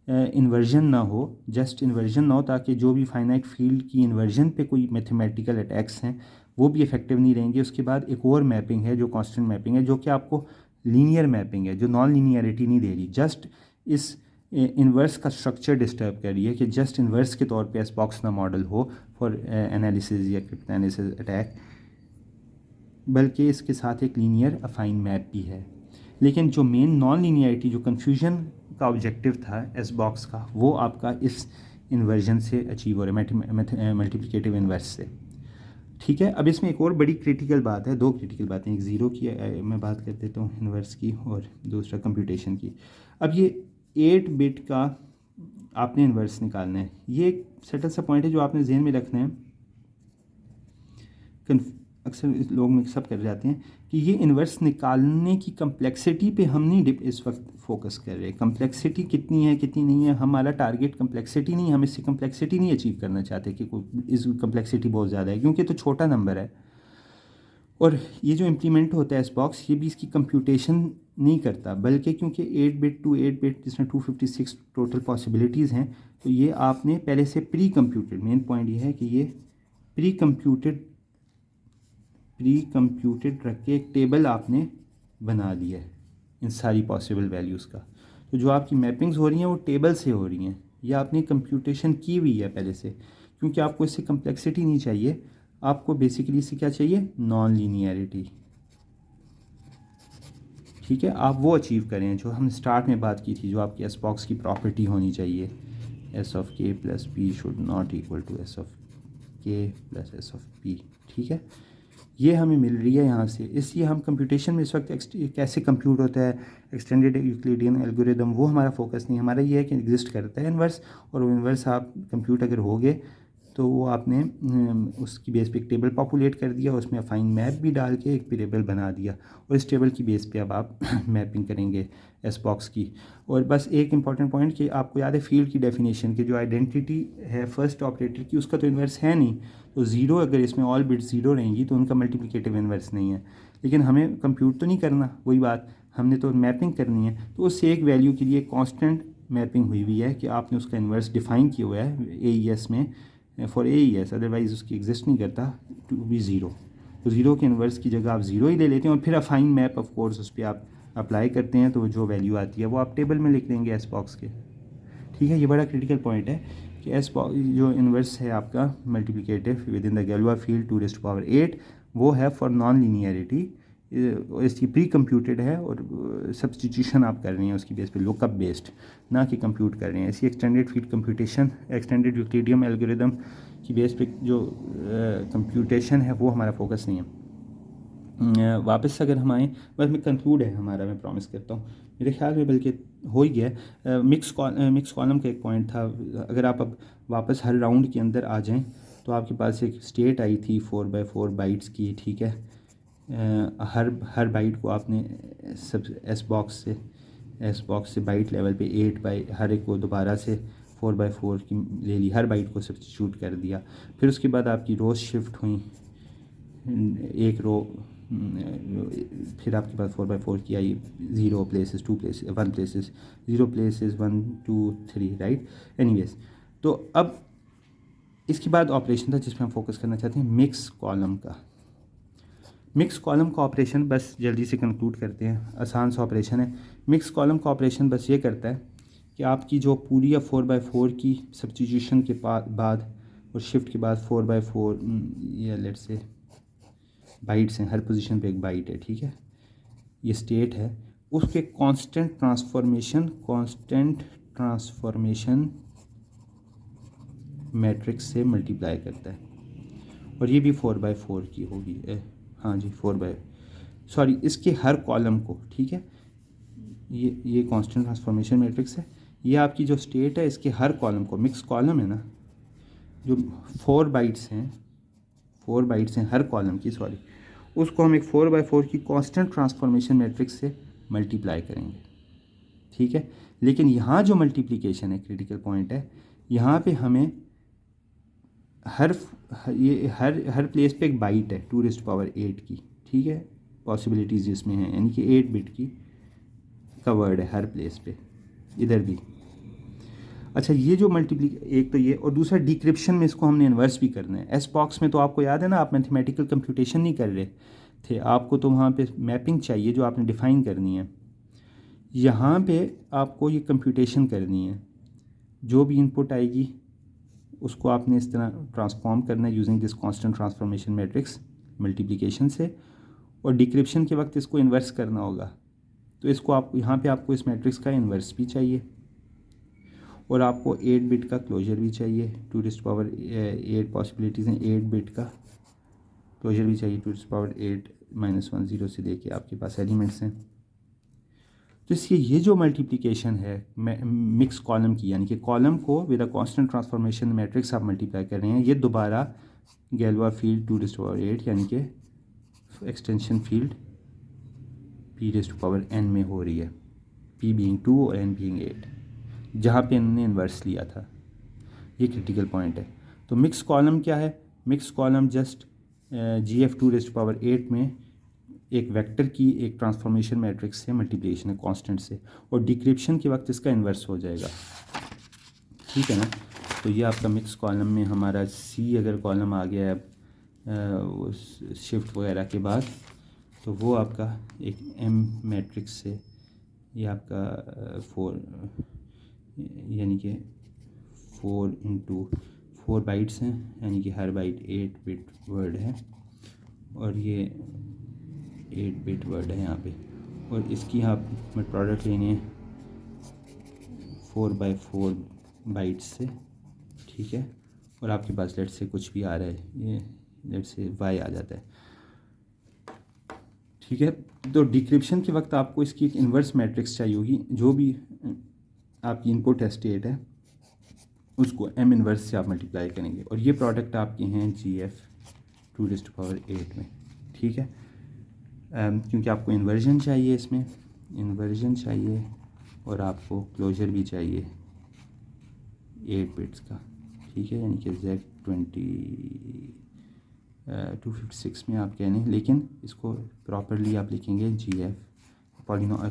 Speaker 1: इन्वर्जन ना हो, ताकि जो भी फाइनाइट फील्ड की इन्वर्जन पे कोई मैथमेटिकल अटैक्स हैं वो भी इफेक्टिव नहीं रहेंगे। उसके बाद एक और मैपिंग है जो कांस्टेंट मैपिंग है, जो कि आपको लीनियर मैपिंग है, जो नॉन लीनियरिटी नहीं दे रही, जस्ट इस इन्वर्स का स्ट्रक्चर डिस्टर्ब कर रही है कि जस्ट इन्वर्स के तौर पे एस बॉक्स ना मॉडल हो फॉर एनालिसिस या क्रिप्टोनालिसिस अटैक, बल्कि इसके साथ एक लीनियर अफाइन मैप भी है। लेकिन जो मेन नॉन लीनियरिटी, जो कन्फ्यूजन का ऑब्जेक्टिव था एस बॉक्स का, वो आपका इस इन्वर्जन से अचीव हो रहा है, मल्टीप्लिकेटिव इन्वर्स से, ठीक है। अब इसमें एक और बड़ी क्रिटिकल बात है, दो क्रिटिकल बातें, एक ज़ीरो की मैं बात कर देता हूँ इन्वर्स की, और दूसरा कंप्यूटेशन की। अब ये 8 बिट का आपने इन्वर्स निकालना है, ये एक सेटल सा पॉइंट है जो आपने जहन में रखना है। अक्सर लोग मिक्सअप कर जाते हैं कि ये इन्वर्स निकालने की कम्प्लेक्सिटी पे हम नहीं इस वक्त फोकस कर रहे। कम्प्लेक्सिटी कितनी है कितनी नहीं है, हमारा टारगेट कम्प्लेक्सिटी नहीं, हम इससे कम्प्लेक्सिटी नहीं अचीव करना चाहते कि इस कम्प्लेक्सिटी बहुत ज़्यादा है, क्योंकि तो छोटा नंबर है। और ये जो इम्प्लीमेंट होता है इस बॉक्स, ये भी इसकी कंप्यूटेशन नहीं करता, बल्कि क्योंकि 8 बिट टू 8 बिट जिसमें 256 टोटल पॉसिबिलिटीज़ हैं, तो ये आपने पहले से प्री कंप्यूटेड, मेन पॉइंट ये है कि ये प्री कंप्यूटेड रख के एक टेबल आपने बना दिया है इन सारी पॉसिबल वैल्यूज़ का। तो जो आपकी मैपिंग्स हो रही हैं वो टेबल से हो रही हैं, या आपने कंप्यूटेशन की हुई है पहले से, क्योंकि आपको इससे कम्प्लेक्सिटी नहीं चाहिए, आपको बेसिकली इससे क्या चाहिए, नॉन लीनियरिटी, ठीक है। आप वो अचीव करें जो हम स्टार्ट में बात की थी, जो आपकी एस बॉक्स की प्रॉपर्टी होनी चाहिए, S of K plus P should not equal to S of K plus S of P, ठीक है। ये हमें मिल रही है यहाँ से, इसलिए हम कंप्यूटेशन में इस वक्त कैसे कंप्यूट होता है एक्सटेंडेड यूक्लिडियन एल्गोरिदम, वो हमारा फोकस नहीं, हमारा ये है कि एग्जिस्ट करता है इन्वर्स, और वो इन्वर्स आप कंप्यूट अगर हो गए तो वो आपने उसकी बेस पे एक टेबल पॉपुलेट कर दिया, उसमें अफाइन मैप भी डाल के एक वेरिएबल बना दिया, और इस टेबल की बेस पे अब आप मैपिंग करेंगे एस बॉक्स की। और बस एक इंपॉर्टेंट पॉइंट कि आपको याद है फील्ड की डेफिनेशन की, जो आइडेंटिटी है फर्स्ट ऑपरेटर की, उसका तो इन्वर्स है नहीं, तो ज़ीरो अगर इसमें ऑल बिट ज़ीरो रहेंगी तो उनका मल्टीप्लिकेटिव इन्वर्स नहीं है। लेकिन हमें कंप्यूट तो नहीं करना, वही बात, हमने तो मैपिंग करनी है, तो उससे एक वैल्यू के लिए कांस्टेंट मैपिंग हुई है कि आपने उसका इन्वर्स डिफाइन किया हुआ है AES में, फॉर AES, अदरवाइज़ उसकी एग्जिस्ट नहीं करता, टू बी ज़ीरो। तो ज़ीरो के इन्वर्स की जगह आप ज़ीरो ही ले लेते हैं, और फिर अफाइन मैप ऑफ कोर्स उस पर आप अप्लाई करते हैं, तो जो वैल्यू आती है वो आप टेबल में लिख देंगे एस बॉक्स के, ठीक है। ये बड़ा क्रिटिकल पॉइंट है कि एस बॉक्स जो इन्वर्स है आपका multiplicative within the Galois field 2⁻⁸, वो है फॉर नॉन लीनियरिटी, इसकी प्री कंप्यूटेड है, और सब्सटीट्यूशन आप कर रहे हैं उसकी बेस पे, लुकअप बेस्ड, ना कि कंप्यूट कर रहे हैं। इसी extended field computation, extended Euclidean algorithm की बेस पे जो कंप्यूटेशन है वो हमारा फोकस नहीं है। वापस अगर हम आएँ, बस मैं कंक्लूड है हमारा, मैं प्रॉमिस करता हूँ, मेरे ख्याल में बल्कि हो ही गया। मिक्स कॉलम का एक पॉइंट था, अगर आप अब वापस हर राउंड के अंदर आ जाएँ, तो आपके पास एक स्टेट आई थी 4x4 बाइट्स की, ठीक है। हर बाइट को आपने सब एस बॉक्स से बाइट लेवल पे 8 बाई, हर एक को दोबारा से 4x4 की ले ली, हर बाइट को सब्स्टिट्यूट कर दिया। फिर उसके बाद आपकी रोज शिफ्ट हुई, एक रो, फिर आपके पास 4x4 की आई, 0 places 2 places 1 places 0 places 1 2 3, right. Anyways, तो अब इसके बाद ऑपरेशन था जिसमें हम फोकस करना चाहते हैं, मिक्स कॉलम का। मिक्स कॉलम का ऑपरेशन बस जल्दी से कंक्लूड करते हैं, आसान सा ऑपरेशन है। मिक्स कॉलम का ऑपरेशन बस ये करता है कि आपकी जो पूरी या 4x4 की सब्स्टिट्यूशन के बाद और शिफ्ट के बाद 4x4 या लेट्स से बाइट्स हैं, हर पोजीशन पे एक बाइट है, ठीक है, ये स्टेट है, उसके कांस्टेंट ट्रांसफॉर्मेशन मैट्रिक्स से मल्टीप्लाई करता है, और ये भी 4x4 की होगी, हाँ जी, इसके हर कॉलम को, ठीक है, ये कांस्टेंट ट्रांसफॉर्मेशन मैट्रिक्स है, ये आपकी जो स्टेट है इसके हर कॉलम को, मिक्स कॉलम है ना, जो 4 बाइट्स हैं हर कॉलम की, उसको हम एक 4x4 की कांस्टेंट ट्रांसफॉर्मेशन मैट्रिक्स से मल्टीप्लाई करेंगे, ठीक है। लेकिन यहाँ जो मल्टीप्लिकेशन है क्रिटिकल पॉइंट है, यहाँ पे हमें हर प्लेस पे एक बाइट है 2⁸ की, ठीक है, पॉसिबिलिटीज़ जिसमें हैं, यानी कि 8 बिट की का वर्ड है हर प्लेस पे, इधर भी। अच्छा, ये जो एक तो ये, और दूसरा डिक्रिप्शन में इसको हमने इन्वर्स भी करना है। एस बॉक्स में तो आपको याद है ना, आप मैथमेटिकल कंप्यूटेशन नहीं कर रहे थे, आपको तो वहाँ पे मैपिंग चाहिए जो आपने डिफ़ाइन करनी है। यहाँ पे आपको ये कंप्यूटेशन करनी है, जो भी इनपुट आएगी उसको आपने इस तरह ट्रांसफॉर्म करना है using this constant transformation matrix multiplication से, और डिक्रिप्शन के वक्त इसको इन्वर्स करना होगा। तो इसको आप यहाँ पे आपको इस मैट्रिक्स का इन्वर्स भी चाहिए, और आपको 8 बिट का क्लोजर भी चाहिए। 2⁸ पॉसिबिलिटीज़ हैं, 8 बिट का क्लोजर भी चाहिए 2⁸ -10 से लेके आपके पास एलिमेंट्स हैं। तो इसलिए ये जो मल्टीप्लिकेशन है मिक्स कॉलम की, यानी कि कॉलम को with a constant transformation matrix आप मल्टीप्लाई कर रहे हैं, ये दोबारा गैलोआ फील्ड 2⁸, यानी कि एक्सटेंशन फील्ड p⁴n में हो रही है, p बीइंग 2 और n बीइंग 8, जहाँ पे इन्होंने इन्वर्स लिया था। ये क्रिटिकल पॉइंट है। तो मिक्स कॉलम क्या है? मिक्स कॉलम जस्ट GF 2⁸ में एक वेक्टर की एक ट्रांसफॉर्मेशन मैट्रिक्स से मल्टीप्लिकेशन है कांस्टेंट से, और डिक्रिप्शन के वक्त इसका इन्वर्स हो जाएगा, ठीक है ना। तो ये आपका मिक्स कॉलम में हमारा C अगर कॉलम आ गया है शिफ्ट वगैरह के बाद, तो वो आपका एक M मैट्रिक्स से, ये आपका 4 यानी कि 4 × 4 बाइट्स हैं, यानी कि हर बाइट 8 बिट वर्ड है, और ये 8 बिट वर्ड है यहाँ पे, और इसकी आप प्रोडक्ट लेनी है 4×4 बाइट्स से, ठीक है। और आपके पास लेट से कुछ भी आ रहा है, ये लेट से y आ जाता है, ठीक है। तो डिक्रिप्शन के वक्त आपको इसकी एक इन्वर्स मैट्रिक्स चाहिए होगी, जो भी आपकी इनपुट है स्टेट है उसको m इन्वर्स से आप मल्टीप्लाई करेंगे, और ये प्रोडक्ट आपके हैं GF 2⁸ में, ठीक है। क्योंकि आपको इन्वर्जन चाहिए, इसमें इन्वर्जन चाहिए, और आपको क्लोजर भी चाहिए 8 बिट्स का, ठीक है, यानी कि Z 256 में आप कह लें, लेकिन इसको प्रॉपरली आप लिखेंगे GF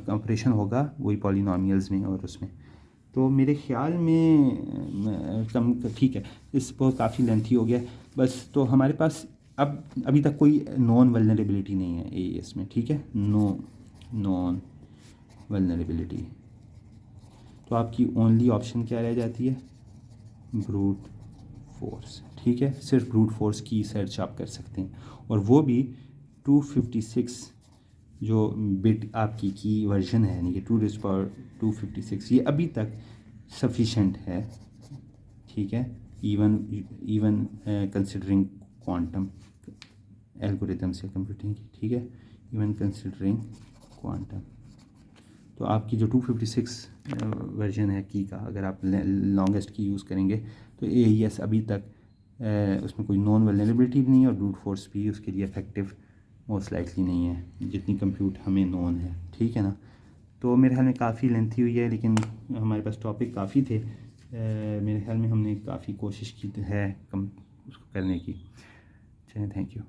Speaker 1: ऑपरेशन होगा वही पॉलिनॉमियल्स में और उसमें। तो मेरे ख़्याल में कम ठीक है, इस बहुत काफ़ी लेंथी हो गया बस। तो हमारे पास अब अभी तक कोई नॉन वल्नरेबिलिटी नहीं है AES में, ठीक है, नो नॉन वल्नरेबिलिटी। तो आपकी ओनली ऑप्शन क्या रह जाती है? ब्रूट फोर्स, ठीक है, सिर्फ ब्रूट फोर्स की सर्च आप कर सकते हैं, और वो भी 256 जो बिट आपकी की वर्जन है, यानी कि 2⁻256, ये अभी तक सफिशेंट है, ठीक है, इवन कंसिडरिंग क्वांटम एल्गोरिथम से कंप्यूटिंग की, ठीक है, इवन कंसिडरिंग क्वांटम। तो आपकी जो 256 वर्जन है की का, अगर आप लॉन्गेस्ट की यूज़ करेंगे तो AES अभी तक उसमें कोई नॉन वल्नरेबिलिटी भी नहीं है, और ब्रूट फोर्स भी उसके लिए इफेक्टिव मोस्ट लाइकली नहीं है जितनी कंप्यूट हमें नॉन है, ठीक है ना। तो मेरे ख्याल में काफ़ी लेंथी हुई है, लेकिन हमारे पास टॉपिक काफ़ी थे, मेरे ख्याल में हमने काफ़ी कोशिश की है कम उसको करने की। चलिए, थैंक यू।